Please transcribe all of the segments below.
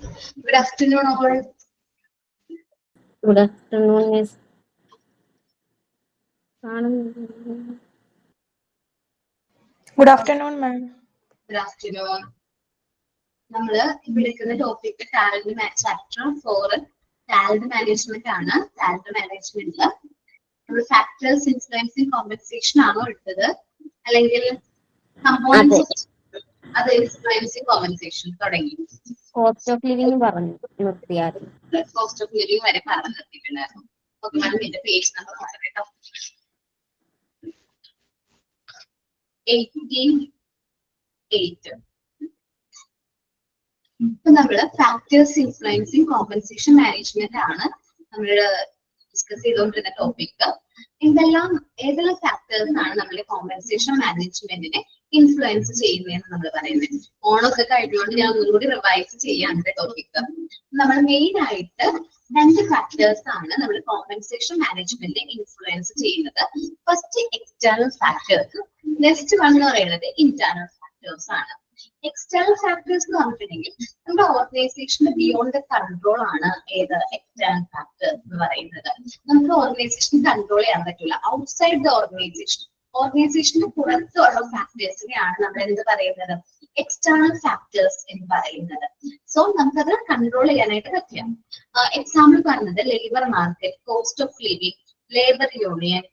Good afternoon, all. Good afternoon, Miss. Good afternoon, ma'am. Good afternoon. നമ്മള് ഇവിടെ എടുക്കുന്ന topic talent chapter 4 talent management ആണ്. Talent മാനേജ്മെന്റില് നമ്മൾ factors influencing compensation ആണോ എടുത്തത്, അല്ലെങ്കിൽ കമ്പോണൻസ് അത് ഇൻഫ്ലുവൻസിങ് കോമ്പൻസേഷൻ തുടങ്ങി? കോസ്റ്റ് ഓഫ് ലിവിംഗ് പറഞ്ഞു നിർത്തിയായിരുന്നു. കോസ്റ്റ് ഓഫ് ലിവിംഗ് വരെ പറഞ്ഞു നിർത്തിയിട്ടുണ്ടായിരുന്നു. ഓക്കെ, പേജ് നമ്പർ കേട്ടോ. 18:8. ഇപ്പൊ നമ്മള് ഫാക്ടേഴ്സ് ഇൻഫ്ലുവൻസിങ് കോമ്പൻസേഷൻ മാനേജ്മെന്റ് ആണ് നമ്മൾ ഡിസ്കസ് ചെയ്തുകൊണ്ടിരുന്ന ടോപ്പിക്. ഏതെല്ലാം ഫാക്ടേഴ്സ് ആണ് നമ്മുടെ കോമ്പൻസേഷൻ മാനേജ്മെന്റിനെ ഇൻഫ്ലുവൻസ് ചെയ്യുന്നതെന്ന് നമ്മൾ പറയുന്നത്. ഓണൊക്കെ കഴിഞ്ഞുകൊണ്ട് ഞാൻ ഒന്നുകൂടി റിവൈസ് ചെയ്യാനുള്ള ടോപ്പിക്. നമ്മൾ മെയിൻ ആയിട്ട് 2 ഫാക്ടേഴ്സ് ആണ് നമ്മൾ കോമ്പൻസേഷൻ മാനേജ്മെന്റിനെ ഇൻഫ്ലുവൻസ് ചെയ്യുന്നത്. First external factors, next one എന്ന് പറയുന്നത് ഇന്റേണൽ ഫാക്ടേഴ്സ് ആണ്. എക്സ്റ്റേണൽ ഫാക്ടേഴ്സ് എന്ന് പറഞ്ഞിട്ടുണ്ടെങ്കിൽ നമ്മുടെ ഓർഗനൈസേഷന്റെ ബിയോണ്ട് കൺട്രോൾ ആണ് ഏത് എക്സ്റ്റേണൽ ഫാക്ടേഴ്സ് എന്ന് പറയുന്നത്. നമുക്ക് ഓർഗനൈസേഷൻ കൺട്രോൾ ചെയ്യാൻ പറ്റില്ല. ഔട്ട്സൈഡ് ദ ഓർഗനൈസേഷന്റെ പുറത്തുള്ള ഫാക്ടേഴ്സിനെയാണ് നമ്മൾ എന്ത് പറയുന്നത്, എക്സ്റ്റേണൽ ഫാക്ടേഴ്സ് എന്ന് പറയുന്നത്. സോ നമുക്കത് കൺട്രോൾ ചെയ്യാനായിട്ട് പറ്റില്ല. എക്സാമ്പിൾ പറഞ്ഞത് labour market, cost of living, labour union,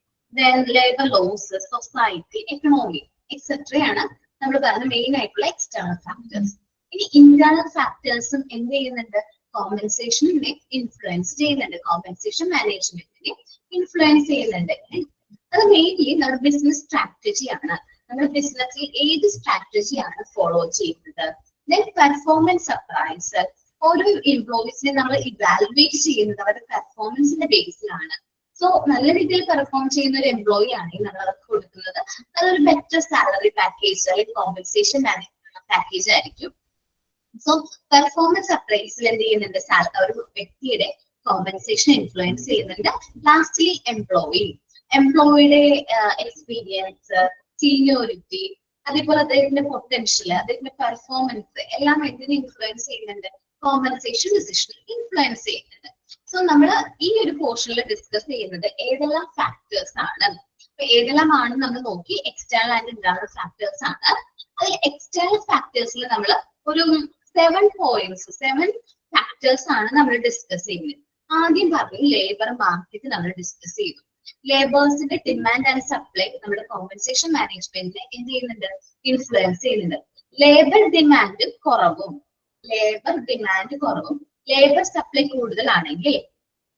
labour laws, society, economy എക്സെട്രയാണ് നമ്മൾ പറഞ്ഞ മെയിൻ ആയിട്ടുള്ള എക്സ്റ്റേണൽ ഫാക്ടേഴ്സ്. ഇനി ഇന്റേണൽ ഫാക്ടേഴ്സും എന്ത് ചെയ്യുന്നുണ്ട്, കോമ്പൻസേഷനെ ഇൻഫ്ലുവൻസ് ചെയ്യുന്നുണ്ട്, കോമ്പൻസേഷൻ മാനേജ്മെന്റിനെ ഇൻഫ്ലുവൻസ് ചെയ്യുന്നുണ്ട്. അത് മെയിൻലി നമ്മുടെ ബിസിനസ് സ്ട്രാറ്റജിയാണ്. നമ്മുടെ ബിസിനസ്സിൽ ഏത് സ്ട്രാറ്റജിയാണ് ഫോളോ ചെയ്യുന്നത്. ദെൻ പെർഫോമൻസ് അപ്രൈസൽ, ഓരോ എംപ്ലോയീസിനെ നമ്മൾ ഇവാലുവേറ്റ് ചെയ്യുന്നത് അവരുടെ പെർഫോമൻസിന്റെ ബേസിലാണ്. സോ നല്ല രീതിയിൽ പെർഫോം ചെയ്യുന്ന ഒരു എംപ്ലോയി ആണെങ്കിൽ നമ്മൾ അവർക്ക് കൊടുക്കുന്നത് അതൊരു ബെറ്റർ സാലറി പാക്കേജ് അല്ലെങ്കിൽ കോമ്പൻസേഷൻ പാക്കേജ് ആയിരിക്കും. സോ പെർഫോമൻസ് അപ്രൈസൽ എന്ത് ചെയ്യുന്നുണ്ട്, ഒരു വ്യക്തിയുടെ കോമ്പൻസേഷൻ ഇൻഫ്ലുവൻസ് ചെയ്യുന്നുണ്ട്. ലാസ്റ്റ്ലി എംപ്ലോയിയുടെ എക്സ്പീരിയൻസ്, സീനിയോറിറ്റി, അതേപോലെ അദ്ദേഹത്തിന്റെ പൊട്ടൻഷ്യൽ, അദ്ദേഹത്തിന്റെ പെർഫോമൻസ് എല്ലാം എന്തിനെ ഇൻഫ്ലുവൻസ് ചെയ്യുന്നുണ്ട്, കോമ്പൻസേഷൻ ഡിസിഷനെ ഇൻഫ്ലുവൻസ് ചെയ്യുന്നുണ്ട്. സോ നമ്മൾ ഈ ഒരു പോർഷനിൽ ഡിസ്കസ് ചെയ്യുന്നത് ഏതെല്ലാം ഫാക്ടേഴ്സ് ആണ്. ഏതെല്ലാം ആണ് നമ്മൾ നോക്കി, എക്സ്റ്റേണൽ ആൻഡ് ഇന്റേണൽ ഫാക്ടേഴ്സ് ആണ്. അതിൽ എക്സ്റ്റേണൽ ഫാക്ടേഴ്സിൽ നമ്മൾ ഒരു 7 ഫാക്ടേഴ്സ് ആണ് നമ്മൾ ഡിസ്കസ് ചെയ്യുന്നത്. ആദ്യം പറഞ്ഞു ലേബർ മാർക്കറ്റ് നമ്മൾ ഡിസ്കസ് ചെയ്തു. ലേബേഴ്സിന്റെ ഡിമാൻഡ് ആൻഡ് സപ്ലൈ നമ്മുടെ കോമ്പൻസേഷൻ മാനേജ്മെന്റിനെ എന്ത് ചെയ്യുന്നുണ്ട്, ഇൻഫ്ലുവൻസ് ചെയ്യുന്നുണ്ട്. ലേബർ ഡിമാൻഡ് കുറവും ലേബർ സപ്ലൈ കൂടുതലാണെങ്കിൽ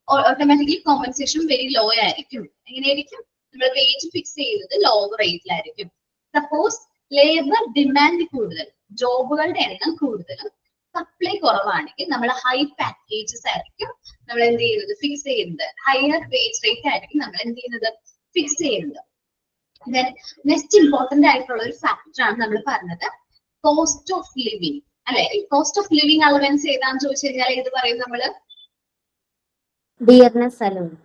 ഓട്ടോമാറ്റിക്കലി കോമ്പൻസേഷൻ വെരി ലോ ആയിരിക്കും. എങ്ങനെയായിരിക്കും, നമ്മൾ വേജ് ഫിക്സ് ചെയ്യുന്നത് ലോവർ റേറ്റിലായിരിക്കും. സപ്പോസ് ലേബർ ഡിമാൻഡ് കൂടുതൽ, ജോബുകളുടെ എണ്ണം കൂടുതലും സപ്ലൈ കുറവാണെങ്കിൽ നമ്മൾ ഹൈ പാക്കേജസ് ആയിരിക്കും നമ്മൾ എന്ത് ചെയ്യുന്നത്, ഫിക്സ് ചെയ്യുന്നത്. ഹയർ വേജ് റേറ്റ് ആയിരിക്കും നമ്മൾ എന്ത് ചെയ്യുന്നത്, ഫിക്സ് ചെയ്യുന്നത്. നെക്സ്റ്റ് ഇമ്പോർട്ടന്റ് ആയിട്ടുള്ള ഒരു ഫാക്ടർ ആണ് നമ്മൾ പറഞ്ഞത് കോസ്റ്റ് ഓഫ് ലിവിംഗ്. അല്ലെ, കോസ്റ്റ് ഓഫ് ലിവിംഗ് അലവൻസ് ഏതാന്ന് ചോദിച്ചു കഴിഞ്ഞാൽ ഏത് പറയും നമ്മള്, ഡിയർനെസ് അലവൻസ്.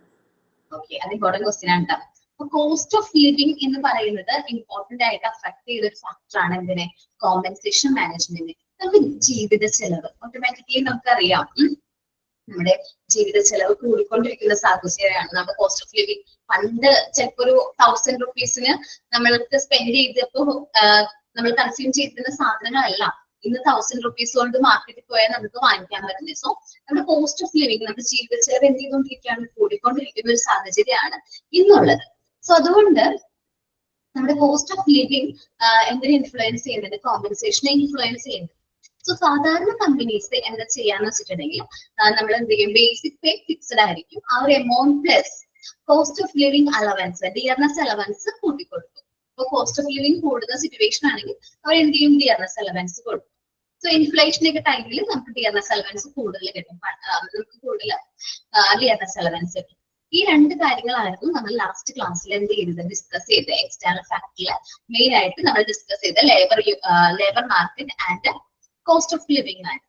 ഓക്കെ, അത് ഇമ്പോർട്ടന്റ് ക്വസ്റ്റ്യൻ ആണ് കേട്ടോ. അപ്പൊ കോസ്റ്റ് ഓഫ് ലിവിംഗ് എന്ന് പറയുന്നത് ഇമ്പോർട്ടന്റ് ആയിട്ട് അഫക്ട് ചെയ്ത ഒരു ഫാക്ടർ ആണ് എന്തിനെ, കോമ്പൻസേഷൻ മാനേജ്മെന്റ്. നമുക്ക് ജീവിത ചെലവ് ഓട്ടോമാറ്റിക്കലി നമുക്കറിയാം, നമ്മുടെ ജീവിത ചെലവ് കൂടിക്കൊണ്ടിരിക്കുന്ന സാഹചര്യമാണ്. നമ്മുടെ കോസ്റ്റ് ഓഫ് ലിവിംഗ് പണ്ട് ചിലപ്പോ ഒരു 1000 റുപ്പീസിന് നമ്മൾക്ക് സ്പെൻഡ് ചെയ്തപ്പോ നമ്മൾ കൺസ്യൂം ചെയ്തിരുന്ന സാധനങ്ങളല്ല ഇന്ന് 1000 റുപ്പീസ് കൊണ്ട് മാർക്കറ്റിൽ പോയാൽ നമുക്ക് വാങ്ങിക്കാൻ പറ്റുന്നത്. സോ നമ്മുടെ കോസ്റ്റ് ഓഫ് ലിവിംഗ്, നമ്മുടെ ജീവിത ചെലവ് എന്ത് ചെയ്തുകൊണ്ടിരിക്കുകയാണ്, കൂടിക്കൊണ്ടിരിക്കുന്ന ഒരു സാഹചര്യമാണ് ഇന്നുള്ളത്. സോ അതുകൊണ്ട് നമ്മുടെ കോസ്റ്റ് ഓഫ് ലിവിംഗ് എന്തിനെ ഇൻഫ്ലുവൻസ് ചെയ്യുന്നുണ്ട്, കോമ്പൻസേഷനെ ഇൻഫ്ലുവൻസ് ചെയ്യുന്നുണ്ട്. സോ സാധാരണ കമ്പനീസ് എന്താ ചെയ്യാന്ന് വെച്ചിട്ടുണ്ടെങ്കിൽ നമ്മൾ എന്ത് ചെയ്യും, ബേസിക് പേ ഫിക്സഡ് ആയിരിക്കും. ആ ഒരു amount plus cost of living allowance, dearness allowance കൂട്ടിക്കൊടുക്കും. ഇപ്പൊ കോസ്റ്റ് ഓഫ് ലിവിംഗ് കൂടുന്ന സിറ്റുവേഷൻ ആണെങ്കിൽ അവർ എന്ത് ചെയ്യും, ഡിയർനെസ് അലവൻസ് കൊടുക്കും. സോ ഇൻഫ്ലേഷനൊക്കെ ടൈമിൽ നമുക്ക് ഡിയർനെസ് അലവൻസ് കൂടുതൽ കിട്ടും, നമുക്ക് കൂടുതൽ ഡിയർനെസ് അലവൻസ് കിട്ടും. ഈ 2 കാര്യങ്ങളായിരുന്നു നമ്മൾ ലാസ്റ്റ് ക്ലാസ്സിൽ എന്ത് ചെയ്തത്, ഡിസ്കസ് ചെയ്ത എക്സ്റ്റേണൽ ഫാക്ടറിൽ മെയിൻ ആയിട്ട് നമ്മൾ ഡിസ്കസ് ചെയ്ത labour market and cost of living ആണ്.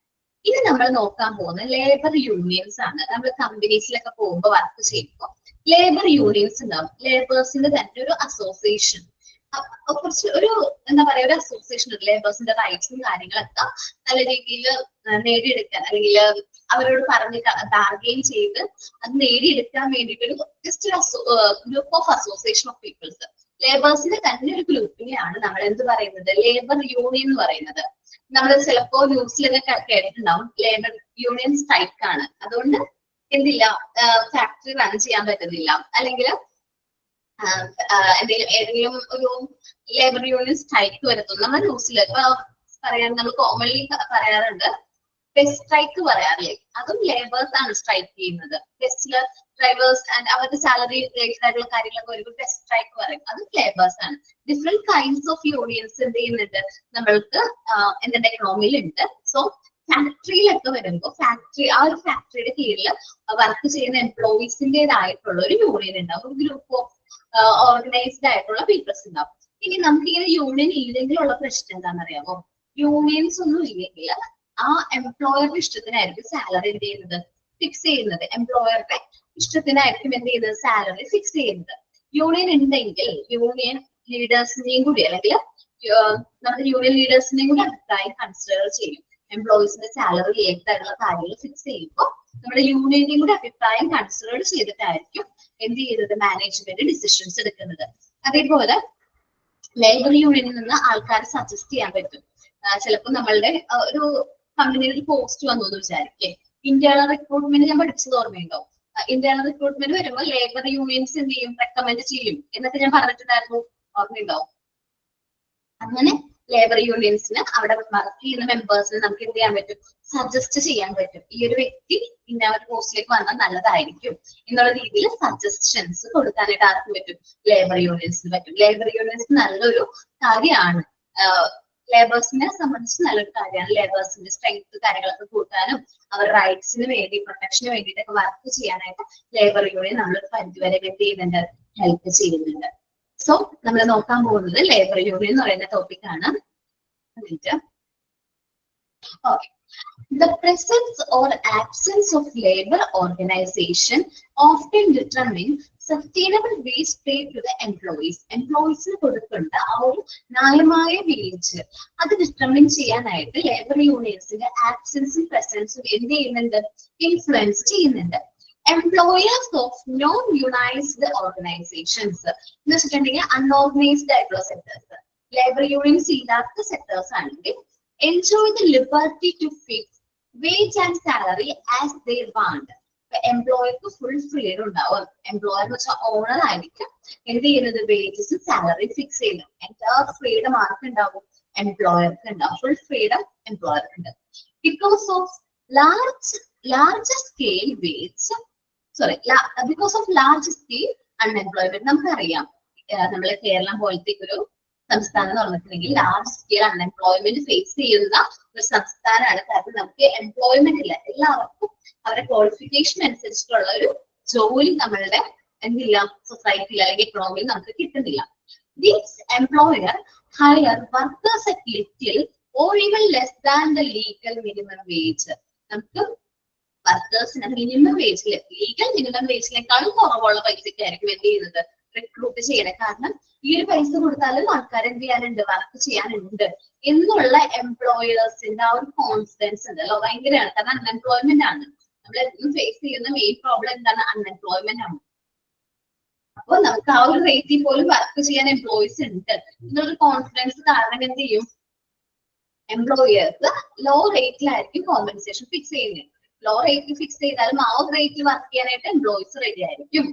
ഇനി നമ്മൾ നോക്കാൻ പോകുന്ന ലേബർ യൂണിയൻസ് ആണ്. നമ്മൾ കമ്പനീസിലൊക്കെ പോകുമ്പോൾ വർക്ക് ചെയ്യുമ്പോൾ ലേബർ യൂണിയൻസ് ഉണ്ടാവും. ലേബേഴ്സിന്റെ തന്നെ ഒരു അസോസിയേഷൻ, കുറച്ച് ഒരു എന്താ പറയാ ഒരു അസോസിയേഷൻ ലേബേഴ്സിന്റെ റൈറ്റ്സും കാര്യങ്ങളൊക്കെ നല്ല രീതിയിൽ നേടിയെടുക്കാൻ അല്ലെങ്കിൽ അവരോട് പറഞ്ഞ് ബാർഗെയിൻ ചെയ്ത് അത് നേടിയെടുക്കാൻ വേണ്ടിയിട്ട് ഒരു ജസ്റ്റ് ഒരു group of association of peoples ലേബേഴ്സിന്റെ തന്നെ ഒരു ഗ്രൂപ്പിനെയാണ് നമ്മൾ എന്ത് പറയുന്നത് ലേബർ യൂണിയൻ എന്ന് പറയുന്നത്. നമ്മൾ ചിലപ്പോ ന്യൂസിലൊക്കെ കേട്ടിട്ടുണ്ടാവും ലേബർ യൂണിയൻ സ്ട്രൈക്ക് ആണ്, അതുകൊണ്ട് എന്തില്ല ഫാക്ടറി റൺ ചെയ്യാൻ പറ്റുന്നില്ല, അല്ലെങ്കിൽ ഏതെങ്കിലും ഒരു ലേബർ യൂണിയൻ സ്ട്രൈക്ക് വരുത്തുന്നു. നമ്മൾ ന്യൂസിൽ പറയാൻ നമ്മൾ കോമൺലി പറയാറുണ്ട് ബെസ്റ്റ് സ്ട്രൈക്ക് പറയാറില്ലേ, അതും ലേബേഴ്സ് ആണ് സ്ട്രൈക്ക് ചെയ്യുന്നത്. ബെസ്റ്റില് ഡ്രൈവേഴ്സ് ആൻഡ് അവരുടെ സാലറി റിലേറ്റഡ് ആയിട്ടുള്ള കാര്യങ്ങളൊക്കെ വരുമ്പോൾ ബെസ്റ്റ് സ്ട്രൈക്ക് പറയും, അതും ലേബേഴ്സ് ആണ്. ഡിഫറെന്റ് കൈൻഡ്സ് ഓഫ് യൂണിയൻസ് എന്ത് ചെയ്യുന്നുണ്ട് നമ്മൾക്ക് എന്തിന്റെ എക്കണോമിയിൽ ഉണ്ട്. സോ ഫാക്ടറിയിലൊക്കെ വരുമ്പോൾ ആ ഒരു ഫാക്ടറിയുടെ കീഴിൽ വർക്ക് ചെയ്യുന്ന എംപ്ലോയീസിന്റേതായിട്ടുള്ള ഒരു യൂണിയൻ ഉണ്ടാവും, ഒരു ഗ്രൂപ്പ് ഓഫ് ഓർഗനൈസ്ഡ് ആയിട്ടുള്ള പീപ്പിൾസ് ഉണ്ടാവും. ഇനി നമുക്ക് ഇങ്ങനെ യൂണിയൻ ഇല്ലെങ്കിലുള്ള പ്രശ്നം എന്താണെന്നറിയാമോ? യൂണിയൻസ് ഒന്നും ഇല്ലെങ്കിൽ ആ എംപ്ലോയറുടെ ഇഷ്ടത്തിനായിരിക്കും സാലറി എന്ത് ചെയ്യുന്നത് ഫിക്സ് ചെയ്യുന്നത്. എംപ്ലോയറുടെ ഇഷ്ടത്തിനായിരിക്കും എന്ത് ചെയ്യുന്നത് സാലറി ഫിക്സ് ചെയ്യുന്നത്. യൂണിയൻ ഉണ്ടെങ്കിൽ യൂണിയൻ ലീഡേഴ്സിനെയും കൂടി അല്ലെങ്കിൽ നമ്മുടെ യൂണിയൻ ലീഡേഴ്സിനെയും കൂടി അഭിപ്രായം കൺസിഡർ ചെയ്യും. എംപ്ലോയീസിന്റെ സാലറി റിലേറ്റഡ് ആയിട്ടുള്ള കാര്യങ്ങൾ ഫിക്സ് ചെയ്യുമ്പോൾ നമ്മുടെ യൂണിയന്റെയും കൂടി അഭിപ്രായം കൺസിഡർ ചെയ്തിട്ടായിരിക്കും എന്ത് ചെയ്യുന്നത് മാനേജ്മെന്റ് ഡിസിഷൻസ് എടുക്കുന്നത്. അതേപോലെ ലേബർ യൂണിയനിൽ നിന്ന് ആൾക്കാരെ സജസ്റ്റ് ചെയ്യാൻ പറ്റും. ചിലപ്പോൾ നമ്മളുടെ ഒരു കമ്പനിയിൽ ഒരു പോസ്റ്റ് വന്നു എന്ന് വിചാരിക്കേ, ഇന്റേണൽ റിക്രൂട്ട്മെന്റ് ഞാൻ പഠിച്ചത് ഓർമ്മയുണ്ടോ? ഇന്റേണൽ റിക്രൂട്ട്മെന്റ് വരുമ്പോൾ ലേബർ യൂണിയൻസ് എന്ത് ചെയ്യും റെക്കമെൻഡ് ചെയ്യും എന്നൊക്കെ ഞാൻ പറഞ്ഞിട്ടുണ്ടായിരുന്നു, ഓർമ്മയുണ്ടോ? അങ്ങനെ ലേബർ യൂണിയൻസിന് അവിടെ വർക്ക് ചെയ്യുന്ന മെമ്പേഴ്സിന് നമുക്ക് എന്ത് ചെയ്യാൻ പറ്റും സജസ്റ്റ് ചെയ്യാൻ പറ്റും. ഈ ഒരു വ്യക്തി ഇന്ന ഒരു പോസ്റ്റിലേക്ക് വന്നാൽ നല്ലതായിരിക്കും എന്നുള്ള രീതിയിൽ സജഷൻസ് കൊടുക്കാനായിട്ട് ആർക്കും പറ്റും ലേബർ യൂണിയൻസിന് പറ്റും. ലേബർ യൂണിയൻസ് നല്ലൊരു കാര്യമാണ്, ലേബേഴ്സിനെ സംബന്ധിച്ച് നല്ലൊരു കാര്യമാണ്. ലേബേഴ്സിന്റെ സ്ട്രെങ്ത് കാര്യങ്ങളൊക്കെ കൂട്ടാനും അവരുടെ റൈറ്റ്സിന് വേണ്ടി പ്രൊട്ടക്ഷന് വേണ്ടിയിട്ടൊക്കെ വർക്ക് ചെയ്യാനായിട്ട് ലേബർ യൂണിയൻ നമ്മളൊരു പരിധിവരെ എന്ത് ചെയ്യുന്നുണ്ട് ഹെൽപ്പ് ചെയ്യുന്നുണ്ട്. സോ നമ്മൾ നോക്കാൻ പോകുന്നത് ലേബർ യൂണിയൻ എന്ന് പറയുന്ന ടോപ്പിക്കാണ്. Okay. The presence or absence of labor organization often determine sustainable wage paid to the employees. Employees കൊടുക്കേണ്ട ആ ഒരു ന്യായമായ വേജ് അത് ഡിറ്റർമിൻ ചെയ്യാനായിട്ട് ലേബർ യൂണിയൻസിന്റെ ആബ്സെൻസും പ്രസൻസും എന്ത് ചെയ്യുന്നുണ്ട് ഇൻഫ്ലുവൻസ് ചെയ്യുന്നുണ്ട്. എംപ്ലോയേഴ്സ് ഓഫ് നോൺ യൂണൈസ്ഡ് ഓർഗനൈസേഷൻസ് എന്ന് വെച്ചിട്ടുണ്ടെങ്കിൽ അൺഓർഗനൈസ്ഡ് ആയിട്ടുള്ള സെക്ടേഴ്സ്, ലേബർ യൂണിയൻസ് ഇല്ലാത്ത സെക്ടേഴ്സ് ആണെങ്കിൽ enjoy the liberty to fix wage and salary as they want. എംപ്ലോയർക്ക് ഫുൾ ഫ്രീഡം ഉണ്ടാവും. എംപ്ലോയർ എന്ന് വെച്ചാൽ ഓണർ ആയിരിക്കും എന്ത് ചെയ്യുന്നത് വേജസും സാലറി ഫിക്സ് ചെയ്യുന്നത്. എല്ലാ ഫ്രീഡം ആർക്ക് ഉണ്ടാവും എംപ്ലോയർക്ക് ഉണ്ടാവും. ഫുൾ ഫ്രീഡം എംപ്ലോയർക്ക് ഉണ്ട്. Because of large scale wage because of large scale unemployment. നമുക്കറിയാം നമ്മളെ കേരളം പോലത്തെ ഒരു സംസ്ഥാനം എന്ന് പറഞ്ഞിട്ടുണ്ടെങ്കിൽ ലാർജ് സ്കെയിൽ അൺഎംപ്ലോയ്മെന്റ് ഫേസ് ചെയ്യുന്ന ഒരു സംസ്ഥാനമാണ്. കാരണം നമുക്ക് എംപ്ലോയ്മെന്റ് ഇല്ല, എല്ലാവർക്കും അവരുടെ ക്വാളിഫിക്കേഷൻ അനുസരിച്ചിട്ടുള്ള ഒരു ജോലി നമ്മളുടെ എന്തില്ല സൊസൈറ്റിയിൽ അല്ലെങ്കിൽ എക്കണോമിയിൽ നമുക്ക് കിട്ടുന്നില്ല. These employer hire workers at little or even less than the legal minimum wage. നമുക്ക് വർക്കേഴ്സിന് മിനിമം വേജിൽ ലീഗൽ മിനിമം വേജിനേക്കാളും കുറവുള്ള പൈസക്കായിരിക്കും എന്ത് ചെയ്യുന്നത് റിക്രൂട്ട് ചെയ്യണേ. കാരണം ഈ ഒരു പൈസ കൊടുത്താലും ആൾക്കാർ എന്ത് ചെയ്യാനുണ്ട് വർക്ക് ചെയ്യാനുണ്ട് എന്നുള്ള എംപ്ലോയേഴ്സിന്റെ ആ ഒരു കോൺഫിഡൻസ് ഉണ്ടല്ലോ ഭയങ്കരമാണ്. കാരണം അൺഎംപ്ലോയ്മെന്റ് ആണ് നമ്മൾ എന്നും ഫേസ് ചെയ്യുന്ന മെയിൻ പ്രോബ്ലം എന്താണ് അൺഎംപ്ലോയ്മെന്റ് ആണ്. അപ്പൊ നമുക്ക് ആ ഒരു റേറ്റിൽ പോലും വർക്ക് ചെയ്യാൻ എംപ്ലോയീസ് ഉണ്ട് എന്നൊരു കോൺഫിഡൻസ് കാരണം എന്ത് ചെയ്യും എംപ്ലോയേഴ്സ് ലോ റേറ്റിലായിരിക്കും കോമ്പൻസേഷൻ ഫിക്സ് ചെയ്യുന്നത്. ലോ റേറ്റിൽ ഫിക്സ് ചെയ്താലും ആ ഒരു റേറ്റിൽ വർക്ക് ചെയ്യാനായിട്ട് എംപ്ലോയീസ് റെഡി ആയിരിക്കും.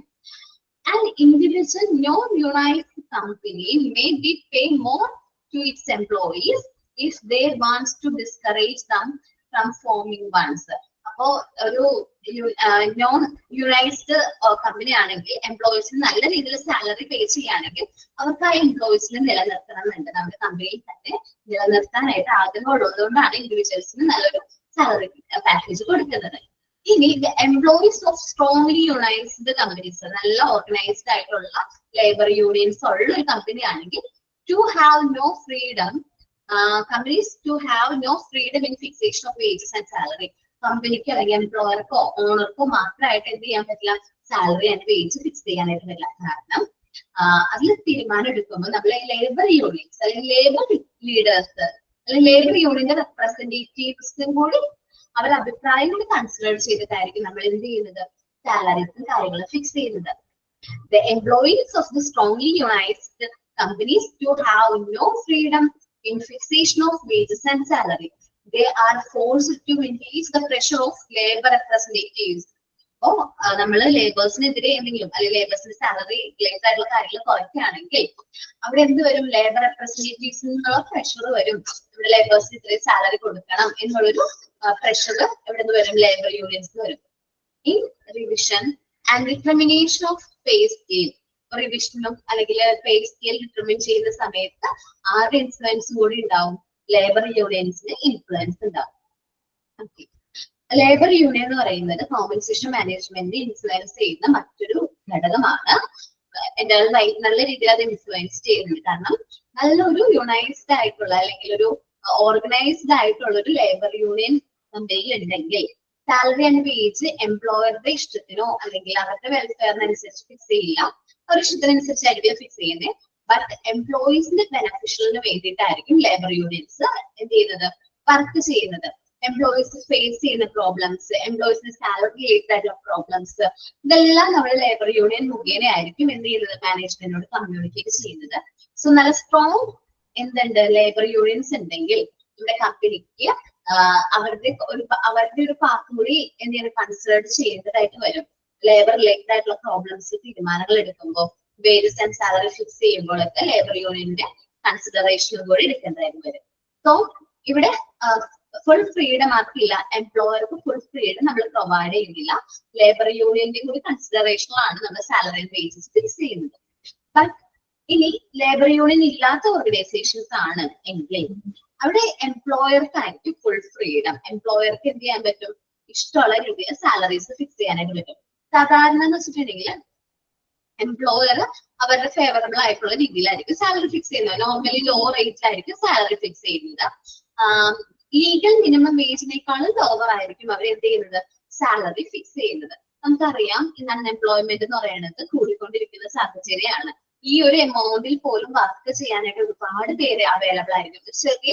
An individual non-unionized company may pay more to its employees if they wants to discourage them from forming ones. അപ്പോ ഒരു നോൺ യൂണൈസ്ഡ് കമ്പനി ആണെങ്കിൽ എംപ്ലോയീസിന് നല്ല രീതിയിൽ സാലറി പേ ചെയ്യുകയാണെങ്കിൽ അവർക്ക് ആ എംപ്ലോയീസിനെ നിലനിർത്തണമെന്നുണ്ട്. നമ്മുടെ കമ്പനിയിൽ തന്നെ നിലനിർത്താനായിട്ട് ആഗ്രഹമുള്ളതുകൊണ്ടാണ് ഇൻഡിവിജ്വൽസിന് നല്ലൊരു സാലറി പാക്കേജ് കൊടുക്കുന്നത്. ഇനി employees of strongly unionised companies, നല്ല ഓർഗനൈസ്ഡ് ആയിട്ടുള്ള ലേബർ യൂണിയൻസ് ഉള്ള ഒരു കമ്പനി ആണെങ്കിൽ to have no freedom, companies to have no freedom in fixation of wages and salary. കമ്പനിക്ക് അല്ലെങ്കിൽ എംപ്ലോയർക്കോ ഓണർക്കോ മാത്രമായിട്ട് എന്ത് ചെയ്യാൻ പറ്റില്ല സാലറി ആൻഡ് വേജ് ഫിക്സ് ചെയ്യാനായിട്ട് പറ്റില്ല. കാരണം അതിൽ തീരുമാനം എടുക്കുമ്പോൾ നമ്മളെ ലേബർ യൂണിയൻസ് അല്ലെങ്കിൽ ലേബർ ലീഡേഴ്സ് അല്ലെങ്കിൽ ലേബർ യൂണിയന്റെ റെപ്രസെന്റേറ്റീവ്സും കൂടി അവരുടെ അഭിപ്രായങ്ങൾ കൺസിഡർ ചെയ്തിട്ടായിരിക്കും നമ്മൾ എന്ത് ചെയ്യുന്നത്, സാലറീസും കാര്യങ്ങളും ഫിക്സ് ചെയ്യുന്നത്. The employees of the strongly unionized companies to have no freedom in fixation of wages and salary. They are forced to engage the pressure of labor representatives. അപ്പോ നമ്മൾ ലേബേഴ്സിനെതിരെ എന്തെങ്കിലും അല്ലെങ്കിൽ ലേബേഴ്സിന്റെ സാലറി റിലേറ്റഡ് ആയിട്ടുള്ള കാര്യങ്ങൾ കുറയ്ക്കുകയാണെങ്കിൽ അവിടെ എന്ത് വരും, ലേബർ റെപ്രസെന്റേറ്റീവ്സ് നിന്നുള്ള പ്രഷർ വരും. ഇവിടെ ലേബേഴ്സിന് ഇത്രയും സാലറി കൊടുക്കണം എന്നുള്ളൊരു പ്രഷർ എവിടെ നിന്ന് വരും, ലേബർ യൂണിയൻസ് വരും. In revision and determination of pay scale, റിവിഷനും അല്ലെങ്കിൽ പേ സ്കെയിൽ ഡിറ്റർമിൻ ചെയ്യുന്ന സമയത്ത് ആരുടെ ഇൻഫ്ലുവൻസും കൂടി ഉണ്ടാവും, ലേബർ യൂണിയൻസിന് ഇൻഫ്ലുവൻസ് ഉണ്ടാവും. ഓക്കെ, ലേബർ യൂണിയൻ എന്ന് പറയുന്നത് കോമ്പൻസേഷൻ മാനേജ്മെന്റ് ഇൻഫ്ലുവൻസ് ചെയ്യുന്ന മറ്റൊരു ഘടകമാണ്. എന്റെ നല്ല രീതിയിൽ അത് ഇൻഫ്ലുവൻസ് ചെയ്യുന്നുണ്ട്. കാരണം നല്ലൊരു യുണൈസ്ഡ് ആയിട്ടുള്ള അല്ലെങ്കിൽ ഒരു ഓർഗനൈസ്ഡ് ആയിട്ടുള്ള ഒരു ലേബർ യൂണിയൻ കമ്പനിയിൽ ഉണ്ടെങ്കിൽ സാലറി ആൻഡ് വേജ് എംപ്ലോയറുടെ ഇഷ്ടത്തിനോ അല്ലെങ്കിൽ അവരുടെ വെൽഫെയറിനനുസരിച്ച് ഫിക്സ് ചെയ്യില്ല, അവരുടെ ഇഷ്ടത്തിനനുസരിച്ചായിരിക്കും ഫിക്സ് ചെയ്യുന്നത്. ബട്ട് എംപ്ലോയീസിന്റെ ബെനഫിഷ്യലിന് വേണ്ടിയിട്ടായിരിക്കും ലേബർ യൂണിയൻസ് എന്ത് ചെയ്യുന്നത്, വർക്ക് ചെയ്യുന്നത്. എംപ്ലോയീസ് ഫേസ് ചെയ്യുന്ന പ്രോബ്ലംസ്, എംപ്ലോയീസിന് സാലറി റിലേറ്റഡ് ആയിട്ടുള്ള പ്രോബ്ലംസ്, ഇതെല്ലാം നമ്മുടെ ലേബർ യൂണിയൻ മുഖേന ആയിരിക്കും എന്ത് ചെയ്യുന്നത്, മാനേജ്മെന്റിനോട് കമ്മ്യൂണിക്കേറ്റ് ചെയ്യുന്നത്. സോ നല്ല സ്ട്രോങ് എന്തുണ്ട്, ലേബർ യൂണിയൻസ് ഉണ്ടെങ്കിൽ ഇവിടെ കമ്പനിക്ക് അവരുടെ ഒരു പാർട്ട് കൂടി എന്ത് ചെയ്യുന്നത്, കൺസിഡർ ചെയ്യേണ്ടതായിട്ട് വരും. ലേബർ റിലേറ്റഡ് ആയിട്ടുള്ള പ്രോബ്ലംസ് തീരുമാനങ്ങൾ എടുക്കുമ്പോൾ, വേജസ് ആൻഡ് സാലറി ഫിക്സ് ചെയ്യുമ്പോഴൊക്കെ ലേബർ യൂണിയന്റെ കൺസിഡറേഷനും കൂടി എടുക്കേണ്ടതായിട്ട് വരും. സോ ഇവിടെ ഫുൾ ഫ്രീഡം ആക്കില്ല, എംപ്ലോയർക്ക് ഫുൾ ഫ്രീഡം നമ്മൾ പ്രൊവൈഡ് ചെയ്യുന്നില്ല. ലേബർ യൂണിയന്റെ കൂടി കൺസിഡറേഷനിലാണ് നമ്മൾ സാലറി ആൻഡ് വേജസ് ഫിക്സ് ചെയ്യുന്നത്. ബട്ട് ഇനി ലേബർ യൂണിയൻ ഇല്ലാത്ത ഓർഗനൈസേഷൻസ് ആണ് എങ്കിൽ അവിടെ എംപ്ലോയർക്കായിരിക്കും ഫുൾ ഫ്രീഡം. എംപ്ലോയർക്ക് എന്ത് ചെയ്യാൻ പറ്റും, ഇഷ്ടമുള്ള രീതിയിൽ സാലറീസ് ഫിക്സ് ചെയ്യാനായിട്ട് പറ്റും. സാധാരണ എന്ന് വെച്ചിട്ടുണ്ടെങ്കിൽ എംപ്ലോയർ അവരുടെ ഫേവറബിൾ ആയിട്ടുള്ള രീതിയിലായിരിക്കും സാലറി ഫിക്സ് ചെയ്യുന്നത്. നോർമലി ലോ റേറ്റിലായിരിക്കും സാലറി ഫിക്സ് ചെയ്യുന്നത്. ലീഗൽ മിനിമം വേജിനേക്കാളും ലോവർ ആയിരിക്കും അവർ എന്ത് ചെയ്യുന്നത്, സാലറി ഫിക്സ് ചെയ്യുന്നത്. നമുക്കറിയാം ഇന്ന് അൺഎംപ്ലോയ്മെന്റ് എന്ന് പറയുന്നത് കൂടിക്കൊണ്ടിരിക്കുന്ന സാഹചര്യമാണ്. ഈ ഒരു എമൗണ്ടിൽ പോലും വർക്ക് ചെയ്യാനായിട്ട് ഒരുപാട് പേര് അവൈലബിൾ ആയിരിക്കും. ചെറിയ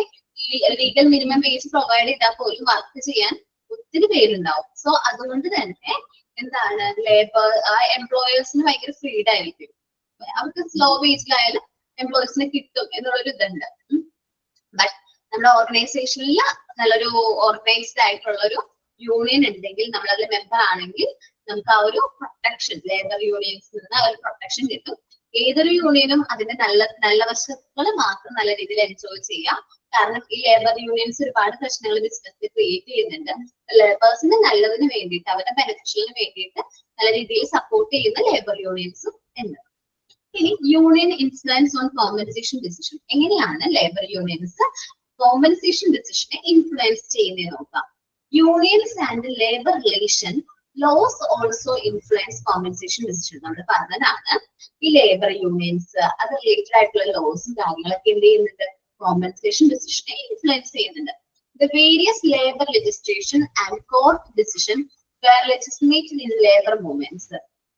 ലീഗൽ മിനിമം വേജ് പ്രൊവൈഡ് ചെയ്താൽ പോലും വർക്ക് ചെയ്യാൻ ഒത്തിരി പേരുണ്ടാവും. സോ അതുകൊണ്ട് തന്നെ എന്താണ്, ലേബർ എംപ്ലോയേഴ്സിന് ഭയങ്കര ഫ്രീഡ് ആയിരിക്കും. അവർക്ക് സ്ലോ വേജിലായാലും എംപ്ലോയേഴ്സിന് കിട്ടും എന്നുള്ളൊരു ഇതുണ്ട്. ബട്ട് നമ്മുടെ ഓർഗനൈസേഷനിൽ നല്ലൊരു ഓർഗനൈസ്ഡ് ആയിട്ടുള്ള ഒരു യൂണിയൻ ഉണ്ടെങ്കിൽ, നമ്മൾ അതിൽ മെമ്പർ ആണെങ്കിൽ നമുക്ക് ആ ഒരു പ്രൊട്ടക്ഷൻ, ലേബർ യൂണിയൻസിൽ നിന്ന് ആ ഒരു പ്രൊട്ടക്ഷൻ കിട്ടും. ഏതൊരു യൂണിയനും അതിന്റെ നല്ല വശങ്ങൾ മാത്രം നല്ല രീതിയിൽ എൻജോയ് ചെയ്യാം. കാരണം ഈ ലേബർ യൂണിയൻസ് ഒരുപാട് പ്രശ്നങ്ങൾ ബിസിനസ്സിൽ ക്രിയേറ്റ് ചെയ്യുന്നുണ്ട്. ലേബേഴ്സിന് നല്ലതിന് വേണ്ടിയിട്ട്, അവരുടെ ബെനിഫിഷ്യലിന് വേണ്ടിയിട്ട് നല്ല രീതിയിൽ സപ്പോർട്ട് ചെയ്യുന്ന ലേബർ യൂണിയൻസും ഉണ്ട്. ഇനി union influence on compensation decision. എങ്ങനെയാണ് ലേബർ യൂണിയൻസ് കോമ്പൻസേഷൻ ഡിസിഷനെ ഇൻഫ്ലുവൻസ് ചെയ്യുന്നത് നോക്കാം. Unions and labour relation laws also influence compensation decision. നമ്മൾ പറഞ്ഞതാണ് ഈ ലേബർ യൂണിയൻസ് അത് റിലേറ്റഡ് ആയിട്ടുള്ള ലോസും കാര്യങ്ങളൊക്കെ എന്ത് ചെയ്യുന്നുണ്ട്, കോമ്പൻസേഷൻ ഡിസിഷനെ ഇൻഫ്ലുവൻസ് ചെയ്യുന്നുണ്ട്. The various labor legislation and court decision were legislated in labor movements.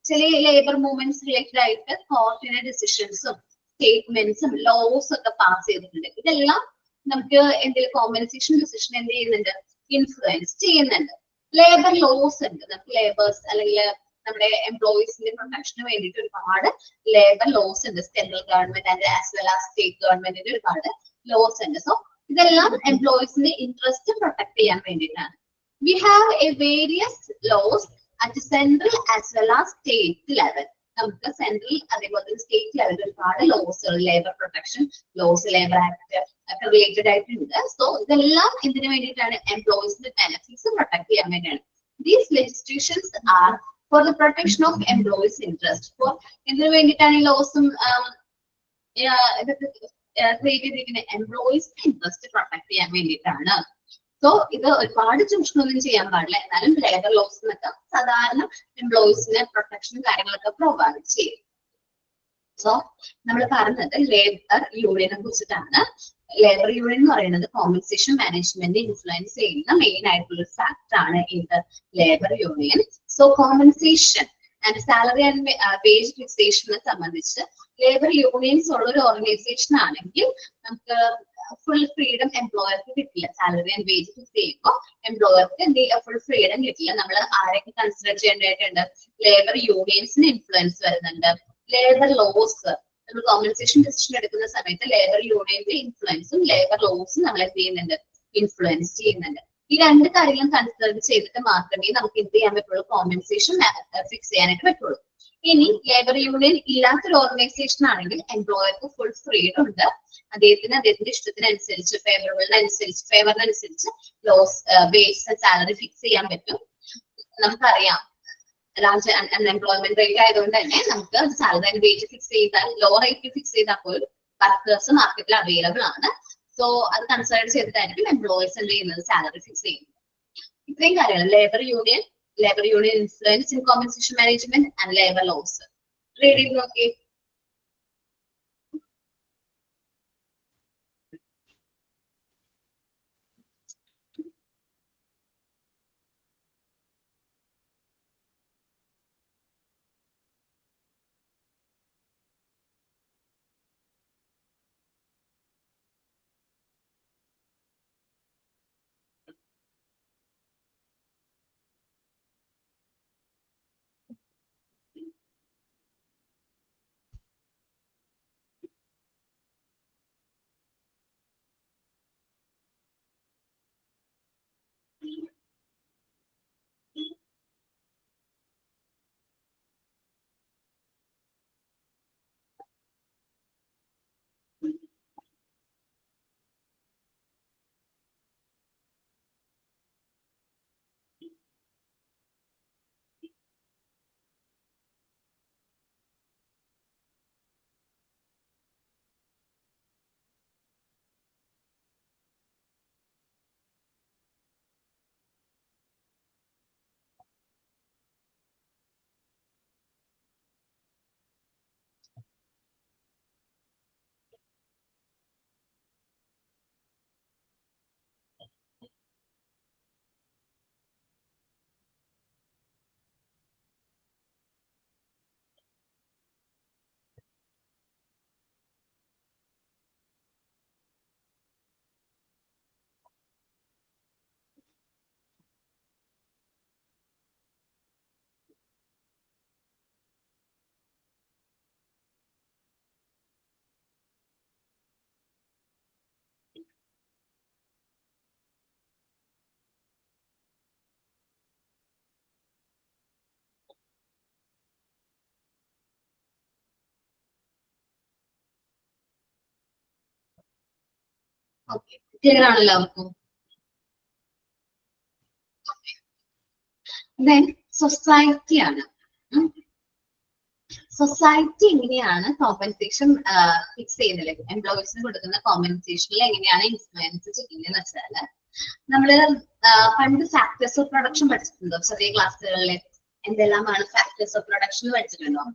ചില ലേബർ മൂവ്മെന്റ്സ് റിലേറ്റഡ് ആയിട്ട് കോർട്ടിന്റെ ഡിസിഷൻസും സ്റ്റേറ്റ്മെന്റ്സും ലോസ് ഒക്കെ പാസ് ചെയ്തിട്ടുണ്ട്. ഇതെല്ലാം നമുക്ക് എന്തെങ്കിലും കോമ്പൻസേഷൻ ഡിസിഷൻ എന്ത് ചെയ്യുന്നുണ്ട്, ഇൻഫ്ലുവൻസ് ചെയ്യുന്നുണ്ട്. ലേബർ ലോസ് ഉണ്ട്. നമുക്ക് ലേബേഴ്സ് അല്ലെങ്കിൽ നമ്മുടെ എംപ്ലോയീസിന്റെ പ്രൊട്ടക്ഷന് വേണ്ടിയിട്ട് ഒരുപാട് ലേബർ ലോസ് ഉണ്ട്. Central government and as well as state ഗവൺമെന്റിന്റെ ഒരുപാട് ലോസ് ഉണ്ട്. സോ ഇതെല്ലാം എംപ്ലോയീസിന്റെ ഇൻട്രസ്റ്റ് പ്രൊട്ടക്ട് ചെയ്യാൻ വേണ്ടിയിട്ടാണ്. We have a various laws at central as well as state level. നമുക്ക് സെൻട്രൽ അതേപോലെ സ്റ്റേറ്റ് ലെവലിൽ ഒരുപാട് ലോസുകൾ, labour protection laws, labour act ഒക്കെ റിലേറ്റഡ് ആയിട്ടുണ്ട്. സോ ഇതെല്ലാം എന്തിനു വേണ്ടിയിട്ടാണ്, എംപ്ലോയീസിന്റെ ബെനിഫിറ്റ്സ് പ്രൊട്ടക്ട് ചെയ്യാൻ വേണ്ടിയാണ്. These legislations are for the protection of employees interest. For എന്തിനു വേണ്ടിയിട്ടാണ് ഈ ലോസും ഇതൊക്കെ ക്രിയേറ്റ് ചെയ്തിരിക്കുന്നത്, എംപ്ലോയീസ് ഇൻട്രസ്റ്റ് പ്രൊട്ടക്ട് ചെയ്യാൻ വേണ്ടിയിട്ടാണ്. സോ ഇത് ഒരുപാട് ചൂഷണമൊന്നും ചെയ്യാൻ പാടില്ല. എന്നാലും ലേബർ ലോസ് എന്നൊക്കെ സാധാരണ എംപ്ലോയീസിന് പ്രൊട്ടക്ഷനും കാര്യങ്ങളൊക്കെ പ്രൊവൈഡ് ചെയ്യും. സോ നമ്മൾ പറഞ്ഞത് ലേബർ യൂണിയനെ കുറിച്ചിട്ടാണ്. ലേബർ യൂണിയൻ എന്ന് പറയുന്നത് കോമ്പൻസേഷൻ മാനേജ്മെന്റ് ഇൻഫ്ലുവൻസ് ചെയ്യുന്ന മെയിൻ ആയിട്ടുള്ള ഒരു ഫാക്ടർ ആണ് ഇത് labour union. So compensation and salary and wage ഫിക്സേഷനെ സംബന്ധിച്ച് ലേബർ യൂണിയൻസ് ഉള്ള ഒരു ഓർഗനൈസേഷൻ ആണെങ്കിൽ നമുക്ക് ഫുൾ ഫ്രീഡം എംപ്ലോയർക്ക് കിട്ടില്ല. സാലറി ആൻഡ് വേജ് ഫിക്സ് ചെയ്യുമ്പോൾ എംപ്ലോയർക്ക് ഫുൾ ഫ്രീഡം കിട്ടില്ല. നമ്മൾ ആരൊക്കെ കൺസിഡർ ചെയ്യേണ്ടതായിട്ടുണ്ട്? ലേബർ യൂണിയൻസിന് ഇൻഫ്ലുവൻസ് വരുന്നുണ്ട്. ലേബർ ലോസ്, നമ്മൾ കോമ്പൻസേഷൻ ഡിസിഷൻ എടുക്കുന്ന സമയത്ത് ലേബർ യൂണിയന്റെ ഇൻഫ്ലുവൻസും ലേബർ ലോസും നമ്മൾ എന്ത് ചെയ്യുന്നുണ്ട്? ഇൻഫ്ലുവൻസ് ചെയ്യുന്നുണ്ട്. ഈ രണ്ട് കാര്യങ്ങളും കൺസിഡർ ചെയ്തിട്ട് മാത്രമേ നമുക്ക് എന്ത് ചെയ്യാൻ പറ്റുള്ളൂ? കോമ്പൻസേഷൻ ഫിക്സ് ചെയ്യാനായിട്ട് പറ്റുള്ളൂ. ഇനി ലേബർ യൂണിയൻ ഇല്ലാത്തൊരു ഓർഗനൈസേഷൻ ആണെങ്കിൽ എംപ്ലോയർക്ക് ഫുൾ ഫ്രീഡം ഉണ്ട്. അദ്ദേഹത്തിന്റെ ഇഷ്ടത്തിനനുസരിച്ച് ഫേവറിനനുസരിച്ച് ലോസ് വേജ് സാലറി ഫിക്സ് ചെയ്യാൻ പറ്റും. നമുക്കറിയാം ലാർജ് അൺഎംപ്ലോയ്മെന്റ് റേറ്റ് ആയതുകൊണ്ട് തന്നെ നമുക്ക് സാലറി ആൻഡ് വേജ് ഫിക്സ് ചെയ്താൽ ലോ റേറ്റ് ഫിക്സ് ചെയ്താൽ പോലും വർക്കേഴ്സ് മാർക്കറ്റിൽ അവൈലബിൾ ആണ്. സോ അത് കൺസിഡർ ചെയ്തിട്ടായിരിക്കും എംപ്ലോയീസ് എന്ത് ചെയ്യുന്നത്? സാലറി ഫിക്സ് ചെയ്യുന്നത്. ഇത്രയും കാര്യങ്ങൾ labour union influence in compensation management and labour laws. Read ചെയ്ത് നോക്കി. ഓക്കെ, ക്ലിയർ ആണല്ലോ എല്ലാവർക്കും? ദെൻ സൊസൈറ്റി ആണ്. സൊസൈറ്റി എങ്ങനെയാണ് കോമ്പൻസേഷൻ ഫിക്സ് ചെയ്യുന്നത്? എംപ്ലോയീസിന് കൊടുക്കുന്ന കോമ്പൻസേഷനിൽ എങ്ങനെയാണ് ഇൻഫ്ലുവൻസ് ചെയ്യുന്നതെന്ന് വെച്ചാല് നമ്മള് പണ്ട് ഫാക്ടേഴ്സ് ഓഫ് പ്രൊഡക്ഷൻ പഠിച്ചിട്ടുണ്ടോ? ചെറിയ ക്ലാസ്സുകളിൽ എന്തെല്ലാമാണ് ഫാക്ടേഴ്സ് ഓഫ് പ്രൊഡക്ഷൻ പഠിച്ചിട്ടുണ്ടോ?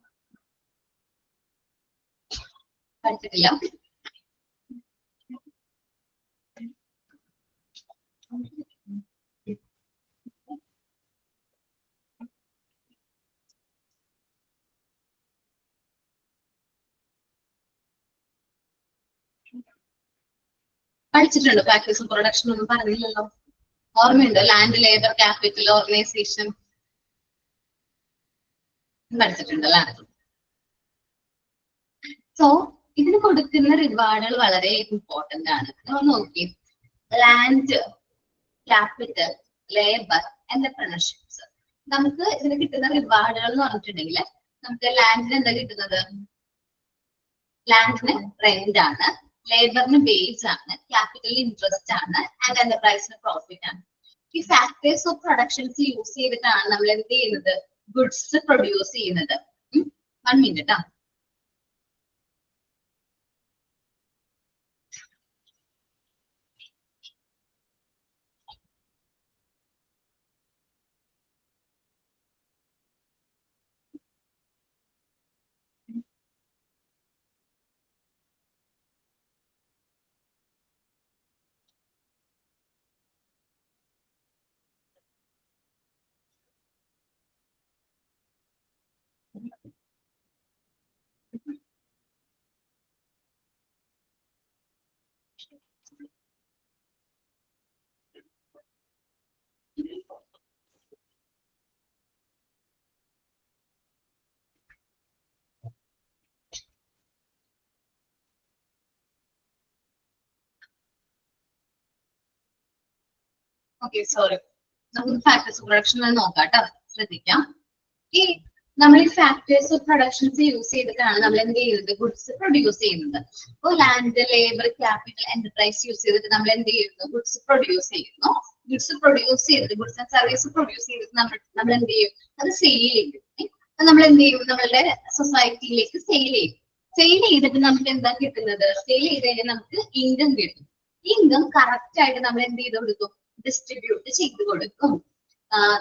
പഠിച്ചിട്ടില്ല? പഠിച്ചിട്ടുണ്ടോ? ഫാക്ടേഴ്സ് ഓഫ് പ്രൊഡക്ഷൻ ഒന്നും പറഞ്ഞില്ലല്ലോ. ഓർമ്മയുണ്ടോ? ലാൻഡ്, ലേബർ, ക്യാപിറ്റൽ, ഓർഗനൈസേഷൻ പഠിച്ചിട്ടുണ്ടല്ലേ? സോ ഇതിന് കൊടുക്കുന്ന റിവാർഡുകൾ വളരെ ഇമ്പോർട്ടന്റ് ആണ്. നമ്മൾ നോക്കി, ലാൻഡ്, ക്യാപിറ്റൽ, ലേബർ, എന്റർപ്രണർഷിപ്സ്. നമുക്ക് ഇതിന് കിട്ടുന്ന റിവാർഡുകൾ എന്ന് പറഞ്ഞിട്ടുണ്ടെങ്കിൽ നമുക്ക് ലാൻഡിന് എന്താ കിട്ടുന്നത്? ലാൻഡിന് റെന്റ് ആണ്, ലേബറിന് വേജ് ആണ്, ക്യാപിറ്റലിന് ഇൻട്രസ്റ്റ് ആണ്, ആൻഡ് എന്റർപ്രൈസിന് പ്രോഫിറ്റ് ആണ്. ഈ ഫാക്ടേഴ്സ് ഓഫ് പ്രൊഡക്ഷൻസ് യൂസ് ചെയ്തിട്ടാണ് നമ്മൾ എന്ത് ചെയ്യുന്നത്? ഗുഡ്സ് പ്രൊഡ്യൂസ് ചെയ്യുന്നത്. 1 മിനിറ്റ്. ഓക്കെ സോറി, നമുക്ക് ഫാക്ടേഴ്സ് ഓഫ് പ്രൊഡക്ഷൻ നോക്കാം കേട്ടോ. ശ്രദ്ധിക്കാം. ഈ നമ്മൾ ഈ ഫാക്ടേഴ്സ് ഓഫ് പ്രൊഡക്ഷൻസ് യൂസ് ചെയ്തിട്ടാണ് നമ്മൾ എന്ത് ചെയ്യുന്നത്, ഗുഡ്സ് പ്രൊഡ്യൂസ് ചെയ്യുന്നത്. അപ്പോൾ land, labour, capital, enterprise use ചെയ്തിട്ട് നമ്മൾ എന്ത് ചെയ്യുന്നു, ഗുഡ്സ് പ്രൊഡ്യൂസ് ചെയ്യുന്നു. ഗുഡ്സ് പ്രൊഡ്യൂസ് ചെയ്തിട്ട്, ഗുഡ്സ് ആൻഡ് സർവീസ് പ്രൊഡ്യൂസ് ചെയ്തിട്ട് നമ്മൾ എന്ത് ചെയ്യും, അത് സെയിൽ ചെയ്യും. നമ്മൾ എന്ത് ചെയ്യും, നമ്മളുടെ സൊസൈറ്റിയിലേക്ക് സെയിൽ ചെയ്യും. സെയിൽ ചെയ്തിട്ട് നമുക്ക് എന്താ കിട്ടുന്നത്, സെയിൽ ചെയ്ത് കഴിഞ്ഞാൽ നമുക്ക് ഇൻകം കിട്ടും. ഇൻകം കറക്റ്റ് ആയിട്ട് നമ്മൾ എന്ത് ചെയ്ത് കൊടുക്കും, ഡിസ്ട്രിബ്യൂട്ട് ചെയ്ത് കൊടുക്കും.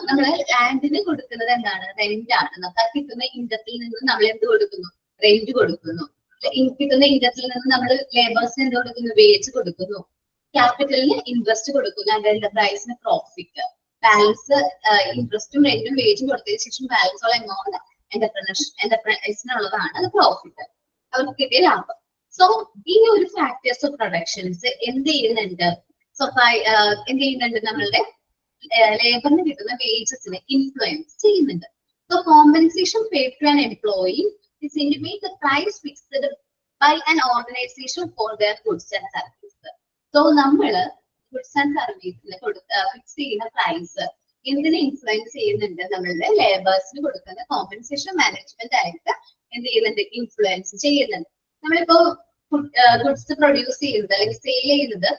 നമ്മൾ ലാൻഡിന് കൊടുക്കുന്നത് എന്താണ്, റെന്റ് ആണ്. നമുക്ക് കിട്ടുന്ന ഇൻകത്തിൽ നിന്ന് നമ്മൾ എന്ത് കൊടുക്കുന്നു, റെന്റ് കൊടുക്കുന്നു. കിട്ടുന്ന ഇൻകത്തിൽ നിന്ന് നമ്മൾ ലേബേഴ്സിന് എന്ത് കൊടുക്കുന്നു, വേജ് കൊടുക്കുന്നു. ക്യാപിറ്റലിന് ഇൻട്രസ്റ്റ് കൊടുക്കുന്നു. ആൻഡ് എന്റർപ്രൈസിന് പ്രോഫിറ്റ്. ബാലൻസ് ഇൻട്രസ്റ്റും റെന്റും വേജും കൊടുത്തതിന് ശേഷം ബാലൻസ് ഉള്ള എമൗണ്ട് എന്റർപ്രൈസിനുള്ളതാണ്, അത് പ്രോഫിറ്റ്, അവർക്ക് കിട്ടിയ ലാഭം. സോ ഈ ഒരു ഫാക്ടേഴ്സ് ഓഫ് പ്രൊഡക്ഷൻസ് എന്ത് ചെയ്യുന്നുണ്ട്, എന്ത് ചെയ്യുന്നുണ്ട്, നമ്മളുടെ ലേബറിന് കിട്ടുന്ന വേജസിനെ ഇൻഫ്ലുവൻസ് ചെയ്യുന്നുണ്ട്. So compensation paid to an employee is intimate the price fixed by an organization for their goods and services. So നമ്മള് ഗുഡ്സ് ആൻഡ് സർവീസിന് ഫിക്സ് ചെയ്യുന്ന പ്രൈസ് എന്തിനെ ഇൻഫ്ലുവൻസ് ചെയ്യുന്നുണ്ട്, നമ്മളുടെ ലേബേഴ്സിന് കൊടുക്കുന്ന കോമ്പൻസേഷൻ മാനേജ്മെന്റ് ആയിട്ട് എന്ത് ചെയ്യുന്നുണ്ട്, ഇൻഫ്ലുവൻസ് ചെയ്യുന്നുണ്ട്. നമ്മളിപ്പോ ഗുഡ്സ് പ്രൊഡ്യൂസ് ചെയ്യുന്നത് അല്ലെങ്കിൽ സെയിൽ ചെയ്യുന്നത്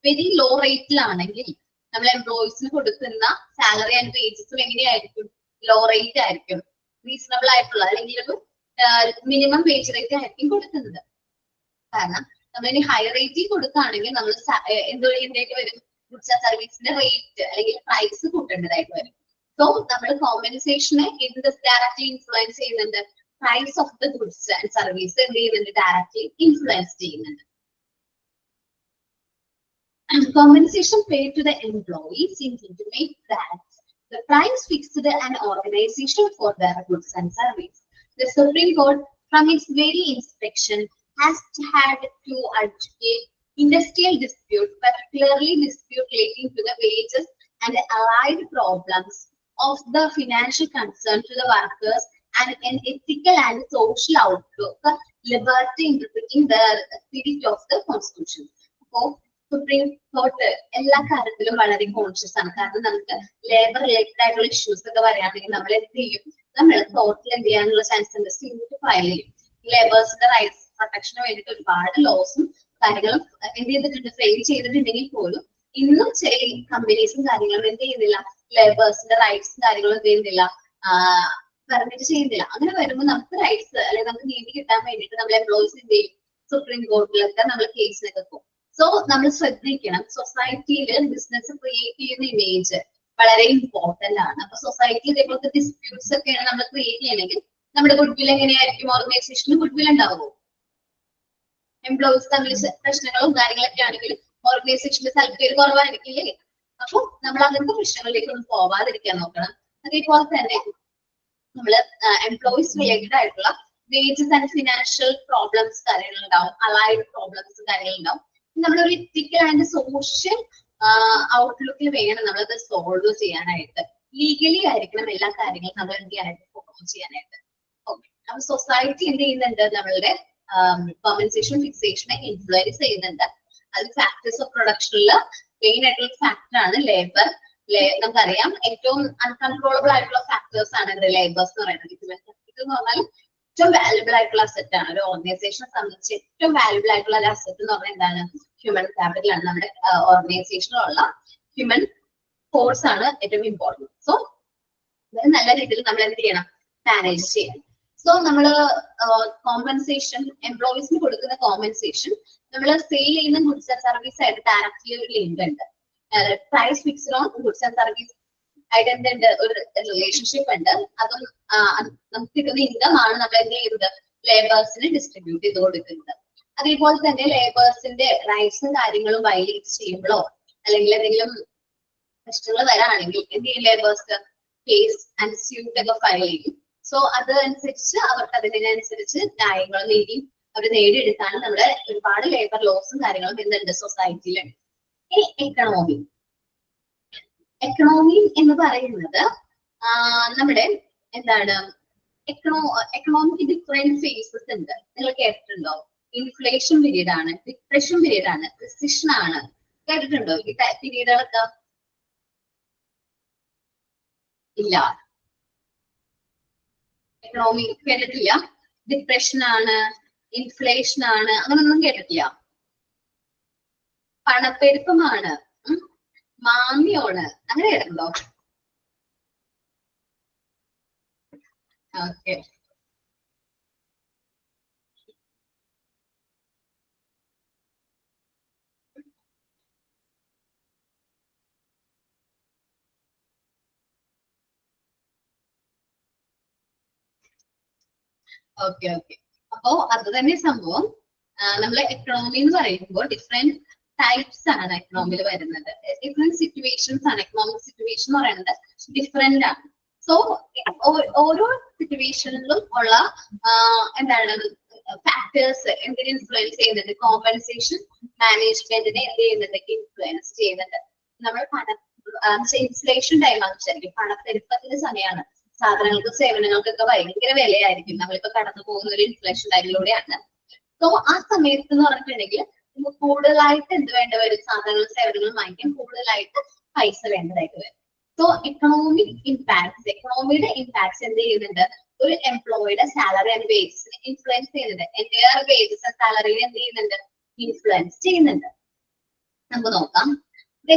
വെരി ലോ റേറ്റിലാണെങ്കിൽ നമ്മൾ എംപ്ലോയീസിന് കൊടുക്കുന്ന സാലറി ആൻഡ് വേജസും എങ്ങനെയായിരിക്കും, ലോ റേറ്റ് ആയിരിക്കും. റീസണബിൾ ആയിട്ടുള്ള അല്ലെങ്കിൽ ഒരു മിനിമം വേജ് റേറ്റ് ആയിരിക്കും കൊടുക്കുന്നത്. കാരണം നമ്മൾ ഇനി ഹൈ റേറ്റിൽ കൊടുക്കുകയാണെങ്കിൽ നമ്മൾ എന്ത് ചെയ്യേണ്ടതായിട്ട് വരും, ഗുഡ്സ് ആൻഡ് സർവീസിന്റെ റേറ്റ് അല്ലെങ്കിൽ പ്രൈസ് കൂട്ടേണ്ടതായിട്ട് വരും. സോ നമ്മൾ കോമ്പൻസേഷനെ എന്ത് ഡയറക്ട്ലി ഇൻഫ്ലുവൻസ് ചെയ്യുന്നുണ്ട്, price of the goods and service എന്ത് ചെയ്യുന്നുണ്ട്, ഡയറക്ട്ലി ഇൻഫ്ലുവൻസ് ചെയ്യുന്നുണ്ട്. Compensation paid to the employee seems to intimate that the price fixed to an organization for their goods and service. The Supreme Court, from its very inspection, has had to adjudicate industrial dispute, particularly dispute relating to the wages and allied problems of the financial concern to the workers and an ethical and social outlook, liberty interpreting the spirit of the Constitution. So, supreme court എല്ലാ കാര്യത്തിലും വളരെ conscious ആണ്. കാരണം നമുക്ക് labour related ആയിട്ടുള്ള issues ഒക്കെ പറയുകയാണെങ്കിൽ നമ്മൾ എന്ത് ചെയ്യും, നമ്മൾ കോർട്ടിൽ എന്ത് ചെയ്യാനുള്ള ചാൻസ് ഉണ്ട്, സ്യൂട്ട് ഫയൽ ചെയ്യും. ലേബേഴ്സിന്റെ റൈറ്റ്സ് പ്രൊട്ടക്ഷന് വേണ്ടിയിട്ട് ഒരുപാട് ലോസും കാര്യങ്ങളും എന്ത് ചെയ്തിട്ടുണ്ട്, ഫ്രെയിം ചെയ്തിട്ടുണ്ടെങ്കിൽ പോലും ഇന്നും ചില കമ്പനീസും കാര്യങ്ങളും എന്ത് ചെയ്യുന്നില്ല, ലേബേഴ്സിന്റെ റൈറ്റ്സും കാര്യങ്ങളും എന്ത് ചെയ്യുന്നില്ല, പെർമിറ്റ് ചെയ്യുന്നില്ല. അങ്ങനെ വരുമ്പോൾ നമുക്ക് റൈറ്റ്സ് അല്ലെങ്കിൽ നമുക്ക് നീതി കിട്ടാൻ വേണ്ടിയിട്ട് നമ്മൾ എംപ്ലോയീസ് എന്ത് ചെയ്യും, സുപ്രീം കോർട്ടിലൊക്കെ നമ്മൾ കേസിനൊക്കെ പോകും. സോ നമ്മൾ ശ്രദ്ധിക്കണം, സൊസൈറ്റിയിൽ ബിസിനസ് ക്രിയേറ്റ് ചെയ്യുന്ന ഇമേജ് വളരെ ഇമ്പോർട്ടന്റ് ആണ്. അപ്പൊ സൊസൈറ്റിയിൽ ഇതേപോലത്തെ ഡിസ്പ്യൂട്ട്സ് ഒക്കെയാണ് നമ്മൾ ക്രിയേറ്റ് ചെയ്യണമെങ്കിൽ നമ്മുടെ ഗുഡ്വിൽ എങ്ങനെയായിരിക്കും, ഓർഗനൈസേഷന് ഗുഡ്വിൽ ഉണ്ടാവുമോ? എംപ്ലോയീസ് തമ്മിൽ പ്രശ്നങ്ങളും കാര്യങ്ങളൊക്കെ ആണെങ്കിൽ ഓർഗനൈസേഷന്റെ താല്പര്യം കുറവായിരിക്കില്ലേ? അപ്പൊ നമ്മൾ അങ്ങനത്തെ പ്രശ്നങ്ങളിലേക്കൊന്നും പോവാതിരിക്കാൻ നോക്കണം. അതേപോലെ തന്നെ നമ്മൾ എംപ്ലോയീസ് റിലേറ്റഡ് ആയിട്ടുള്ള വേജസ് ആൻഡ് ഫിനാൻഷ്യൽ പ്രോബ്ലംസ് കാര്യങ്ങളുണ്ടാവും, അലൈഡ് പ്രോബ്ലംസ് കാര്യങ്ങളുണ്ടാവും. നമ്മളൊരു എത്തിക്കൽ ആൻഡ് സോഷ്യൽ ഔട്ട്ലുക്കിൽ വേണം നമ്മളത് സോൾവ് ചെയ്യാനായിട്ട്. ലീഗലി ആയിരിക്കണം എല്ലാ കാര്യങ്ങളും നമ്മൾ എന്ത് ചെയ്യാനായിട്ട് ഫോളോ ചെയ്യാനായിട്ട്. ഓക്കെ, അപ്പൊ സൊസൈറ്റി എന്ത് ചെയ്യുന്നുണ്ട്, നമ്മളുടെ കോമ്പൻസേഷൻ ഫിക്സേഷനെ ഇൻഫ്ലുവൻസ് ചെയ്യുന്നുണ്ട്. അത് ഫാക്ടേഴ്സ് ഓഫ് പ്രൊഡക്ഷനിൽ മെയിൻ ആയിട്ടുള്ള ഫാക്ടർ ആണ് ലേബർ. നമുക്കറിയാം ഏറ്റവും അൺകൺട്രോളബിൾ ആയിട്ടുള്ള ഫാക്ടേഴ്സ് ആണ് ലേബേഴ്സ് എന്ന് പറയുന്നത്. എന്ന് പറഞ്ഞാൽ ഏറ്റവും വാല്യുബിൾ ആയിട്ടുള്ള അസറ്റ് ആണ്. ഒരു ഓർഗനൈസേഷനെ സംബന്ധിച്ച് ഏറ്റവും വാല്യുബിൾ ആയിട്ടുള്ള ഒരു അസറ്റ് എന്ന് പറഞ്ഞാൽ എന്താണ്, ഹ്യൂമൻ ക്യാപിറ്റൽ ആണ്. നമ്മുടെ ഓർഗനൈസേഷനിലുള്ള ഹ്യൂമൻ ഫോഴ്സ് ആണ് ഏറ്റവും ഇമ്പോർട്ടൻറ്റ്. സോ നല്ല രീതിയിൽ നമ്മൾ എന്ത് ചെയ്യണം, മാനേജ് ചെയ്യണം. സോ നമ്മൾ കോമ്പൻസേഷൻ എംപ്ലോയീസിന് കൊടുക്കുന്ന കോമ്പൻസേഷൻ നമ്മൾ സെയിൽ ചെയ്യുന്ന ഗുഡ്സ് ആൻഡ് സർവീസ് ആയിട്ട് ഡയറക്ട്ലി ഒരു ലിങ്ക് ഉണ്ട്. Price fixed on goods and service ആയിട്ട് എന്തുണ്ട്, ഒരു റിലേഷൻഷിപ്പ് ഉണ്ട്. അതും നമുക്ക് കിട്ടുന്ന ഇൻകം ആണ് നമ്മൾ എന്ത് ചെയ്യുന്നത്, ലേബേഴ്സിന് ഡിസ്ട്രിബ്യൂട്ട് ചെയ്ത് കൊടുക്കുന്നത്. അതേപോലെ തന്നെ ലേബേഴ്സിന്റെ റൈറ്റ്സും കാര്യങ്ങളും വയലേറ്റ് ചെയ്യുമ്പോഴോ അല്ലെങ്കിൽ എന്തെങ്കിലും പ്രശ്നങ്ങൾ വരാണെങ്കിൽ എന്ത് ചെയ്യും, ലേബേഴ്സ് കേസ് ആൻഡ് സ്യൂട്ട് ഒക്കെ ഫയൽ ചെയ്യും. സോ അതനുസരിച്ച് അവർക്ക് അതിനനുസരിച്ച് ന്യായങ്ങളും നീതിയും അവർ നേടിയെടുക്കാൻ നമ്മുടെ ഒരുപാട് ലേബർ ലോസും കാര്യങ്ങളും എന്തുണ്ട് സൊസൈറ്റിയിലുണ്ട്. ഈ എക്കണോമി എന്ന് പറയുന്നത് നമ്മുടെ എന്താണ്, എക്കണോമിക്ക് ഡിഫറെന്റ് ഫേസസ് ഉണ്ട്. നിങ്ങൾ കേട്ടിട്ടുണ്ടോ? ഇൻഫ്ലേഷൻ പീരീഡ് ആണ്, ഡിപ്രഷൻ പീരീഡ് ആണ്, റിസഷൻ ആണ്. കേട്ടിട്ടുണ്ടോ ഈ പീരീഡുകളൊക്കെ? ഇല്ല. എക്കണോമി കേട്ടിട്ടില്ല. ഡിപ്രഷൻ ആണ്, ഇൻഫ്ലേഷൻ ആണ്, അങ്ങനൊന്നും കേട്ടിട്ടില്ല. പണപ്പെരുപ്പമാണ്, മാന്ദ്യമാണ്, അങ്ങനെ കേട്ടിട്ടുണ്ടോ? ഓക്കെ. Okay okay. അപ്പോ അത് തന്നെ സംഭവം. നമ്മൾ എക്കണോമി എന്ന് പറയുമ്പോൾ ഡിഫറെന്റ് ടൈപ്സ് ആണ് എക്കണോമിയിൽ വരുന്നത്. ഡിഫറെന്റ് സിറ്റുവേഷൻസ് ആണ്. എക്കണോമിക് സിറ്റുവേഷൻ എന്ന് പറയുന്നത് ഡിഫറെന്റ് ആണ്. സോ ഓരോ സിറ്റുവേഷനിലും ഉള്ള എന്താണ് ഫാക്ടേഴ്സ് എന്തിനെ ഇൻഫ്ലുവൻസ് ചെയ്യുന്നുണ്ട്? കോമ്പൻസേഷൻ മാനേജ്മെന്റിനെ എന്ത് ചെയ്യുന്നുണ്ട്? ഇൻഫ്ലുവൻസ് ചെയ്യുന്നുണ്ട്. നമ്മൾ ഇൻഫ്ലേഷൻ ടൈമാണെന്ന് വിചാരിക്കും, പണപ്പെരുപ്പത്തിന്റെ സമയമാണ്. സാധനങ്ങൾക്കും സേവനങ്ങൾക്കൊക്കെ ഭയങ്കര വിലയായിരിക്കും. നമ്മളിപ്പോ കടന്നു പോകുന്ന ഒരു ഇൻഫ്ലേഷൻ ടൈമിലൂടെയാണ്. സോ ആ സമയത്ത് എന്ന് പറഞ്ഞിട്ടുണ്ടെങ്കിൽ നമുക്ക് കൂടുതലായിട്ട് എന്ത് വേണ്ടി വരും? സാധനങ്ങളും സേവനങ്ങളും വാങ്ങിക്കാൻ കൂടുതലായിട്ട് പൈസ വേണ്ടതായിട്ട് വരും. സോ എക്കണോമിയുടെ ഇമ്പാക്ട്സ് എന്ത് ചെയ്യുന്നുണ്ട്? ഒരു എംപ്ലോയിയുടെ സാലറി ആൻഡ് വേജസിനെ ഇൻഫ്ലുവൻസ് ചെയ്യുന്നുണ്ട്. എന്റെയർ വേജസ് ആൻഡ് സാലറിനെ എന്ത് ചെയ്യുന്നുണ്ട്? ഇൻഫ്ലുവൻസ് ചെയ്യുന്നുണ്ട്. നമുക്ക് നോക്കാം. The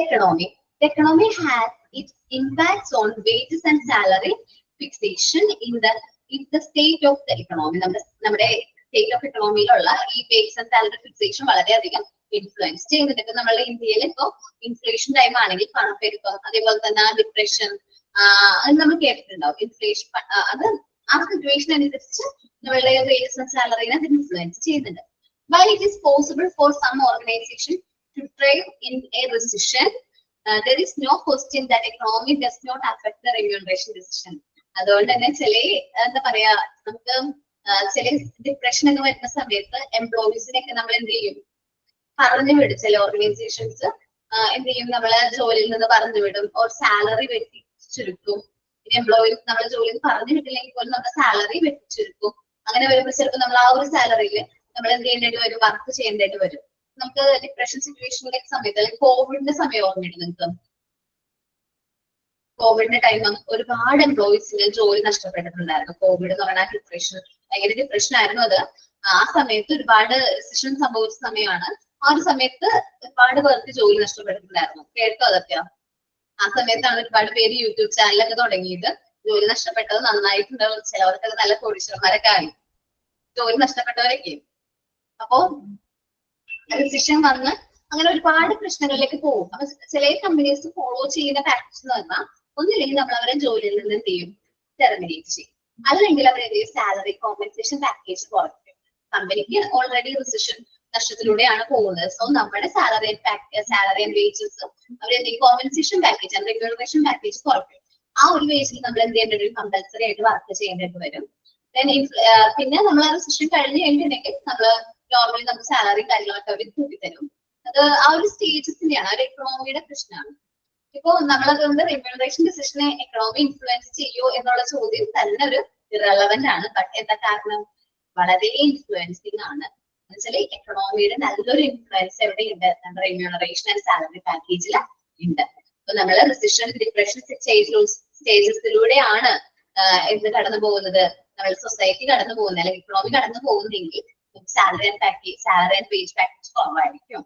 economy has its impacts on wages and salary fixation in the state of the economy. നമ്മുടെ സ്റ്റേറ്റ് ഓഫ് എക്കണോമിയിലുള്ള ഈ വേജസ് ആൻഡ് സാലറി ഫിക്സേഷൻ വളരെയധികം ഇൻഫ്ലുവൻസ് ചെയ്യുന്നുണ്ട്. ഇപ്പൊ നമ്മളുടെ ഇന്ത്യയിൽ ഇപ്പോ ഇൻഫ്ലേഷൻ ടൈം ആണെങ്കിൽ പണപ്പെരുപ്പം, അതേപോലെ തന്നെ ഡിപ്രഷൻ, അത് നമ്മൾ കേട്ടിട്ടുണ്ടാവും. ഇൻഫ്ലേഷൻ അത് ആ സിറ്റുവേഷൻ അനുസരിച്ച് നമ്മളുടെ വേജസ് ആൻഡ് സാലറിനെ അത് ഇൻഫ്ലുവൻസ് ചെയ്യുന്നുണ്ട്. While it is possible for some organization to thrive in a recession, there is no question that economy does not affect the remuneration decision. അതുകൊണ്ട് തന്നെ ചില എന്താ പറയാ, നമുക്ക് ചില ഡിപ്രഷൻ ഒക്കെ വരുന്ന സമയത്ത് എംപ്ലോയീസിനെയൊക്കെ നമ്മൾ എന്ത് ചെയ്യും? പറഞ്ഞു വിടും. ചില ഓർഗനൈസേഷൻസ് എന്ത് ചെയ്യും? നമ്മളെ ജോലിയിൽ നിന്ന് പറഞ്ഞു വിടും, ഓർ സാലറി വെട്ടിച്ചുരുക്കും. എംപ്ലോയീസ് നമ്മളെ ജോലിയിൽ പറഞ്ഞു വിട്ടില്ലെങ്കിൽ പോലും നമ്മുടെ സാലറി വെട്ടിച്ചുരുക്കും. അങ്ങനെ വരുമ്പോൾ ചിലപ്പോൾ നമ്മൾ ആ ഒരു സാലറിയിൽ നമ്മൾ എന്ത് ചെയ്യേണ്ടി വരും? വർക്ക് ചെയ്യേണ്ടി വരും. നമുക്ക് ഡിപ്രഷൻ സിറ്റുവേഷനിലെ സമയത്ത്, അല്ലെങ്കിൽ കോവിഡിന്റെ സമയം ഓർമ്മയുണ്ട് നിങ്ങൾക്ക്? കോവിഡിന്റെ ടൈം ഒരുപാട് എംപ്ലോയീസിന് ജോലി നഷ്ടപ്പെട്ടിട്ടുണ്ടായിരുന്നു. കോവിഡ് എന്ന് പറഞ്ഞാൽ ഡിപ്രഷൻ, ഭയങ്കര ഡിപ്രഷൻ ആയിരുന്നു അത്. ആ സമയത്ത് ഒരുപാട് റിസഷൻ സംഭവിച്ച സമയമാണ്. ആ ഒരു സമയത്ത് ഒരുപാട് പേർക്ക് ജോലി നഷ്ടപ്പെട്ടിട്ടുണ്ടായിരുന്നു. കേട്ടോ അതൊക്കെ? ആ സമയത്താണ് ഒരുപാട് പേര് യൂട്യൂബ് ചാനലൊക്കെ തുടങ്ങിയിട്ട് ജോലി നഷ്ടപ്പെട്ടത് നന്നായിട്ടുണ്ടാവും. ചിലവർക്കൊക്കെ നല്ല കോടീശ്വരന്മാരൊക്കെ ആയി, ജോലി നഷ്ടപ്പെട്ടവരൊക്കെ. അപ്പോ റിസഷൻ വന്ന് അങ്ങനെ ഒരുപാട് പ്രശ്നങ്ങളിലേക്ക് പോകും. അപ്പൊ ചില കമ്പനീസ് ഫോളോ ചെയ്യുന്ന പ്രാക്ടീസ് എന്ന് പറഞ്ഞാൽ, ഒന്നില്ലെങ്കിൽ നമ്മൾ അവരെ ജോലിയിൽ നിന്ന് എന്ത് ചെയ്യും? ടെർമിനേറ്റ് ചെയ്യും. അല്ലെങ്കിൽ അവരെ സാലറി കോമ്പൻസേഷൻ പാക്കേജ് കുറയ്ക്കും. കമ്പനിക്ക് ഓൾറെഡി റിസഷൻ നഷ്ടത്തിലൂടെയാണ് പോകുന്നത്. സോ നമ്മുടെ സാലറി ആൻഡ് വേജസ് അവരെന്തെങ്കിലും compensation package and remuneration package കുറയ്ക്കും. ആ ഒരു വേജിൽ നമ്മൾ എന്ത് ചെയ്യേണ്ടി വരും? കമ്പൽസറി ആയിട്ട് വർക്ക് ചെയ്യേണ്ടി വരും. പിന്നെ നമ്മൾ ആ റിസഷൻ കഴിഞ്ഞ് കഴിഞ്ഞിട്ടുണ്ടെങ്കിൽ നമ്മൾ നോർമലി നമുക്ക് സാലറി കാര്യങ്ങളൊക്കെ അവർ കൂട്ടിത്തരും. അത് ആ ഒരു സ്റ്റേജസിന്റെയാണ്, ഒരു എക്കണോമിയുടെ പ്രശ്നമാണ്. ഇപ്പോ നമ്മളതുകൊണ്ട് റെമ്യൂണറേഷൻ ഡിസിഷനെ എക്കണോമി ഇൻഫ്ലുവൻസ് ചെയ്യോ എന്നുള്ള ചോദ്യം തന്നെ ഒരു ഇറലവന്റ് ആണ്. ബട്ട് എന്താ കാരണം? വളരെ ഇൻഫ്ലുവൻസിങ് ആണ്. എന്നുവെച്ചാൽ എക്കണോമിയുടെ നല്ലൊരു ഇൻഫ്ലുവൻസ് എവിടെയുണ്ട്? നമ്മുടെ റെമ്യൂണറേഷൻ ആൻഡ് സാലറി പാക്കേജിൽ ഉണ്ട്. അപ്പൊ നമ്മൾ റിസഷൻ ഡിപ്രഷൻ സ്റ്റേജസിലൂടെയാണ് എന്ത് കടന്നു പോകുന്നത്? നമ്മൾ സൊസൈറ്റി കടന്നു പോകുന്നത്, അല്ലെങ്കിൽ ഇക്കണോമി കടന്നു പോകുന്നെങ്കിൽ സാലറി ആൻഡ് വേജ് പാക്കേജ് കുറവായിരിക്കും.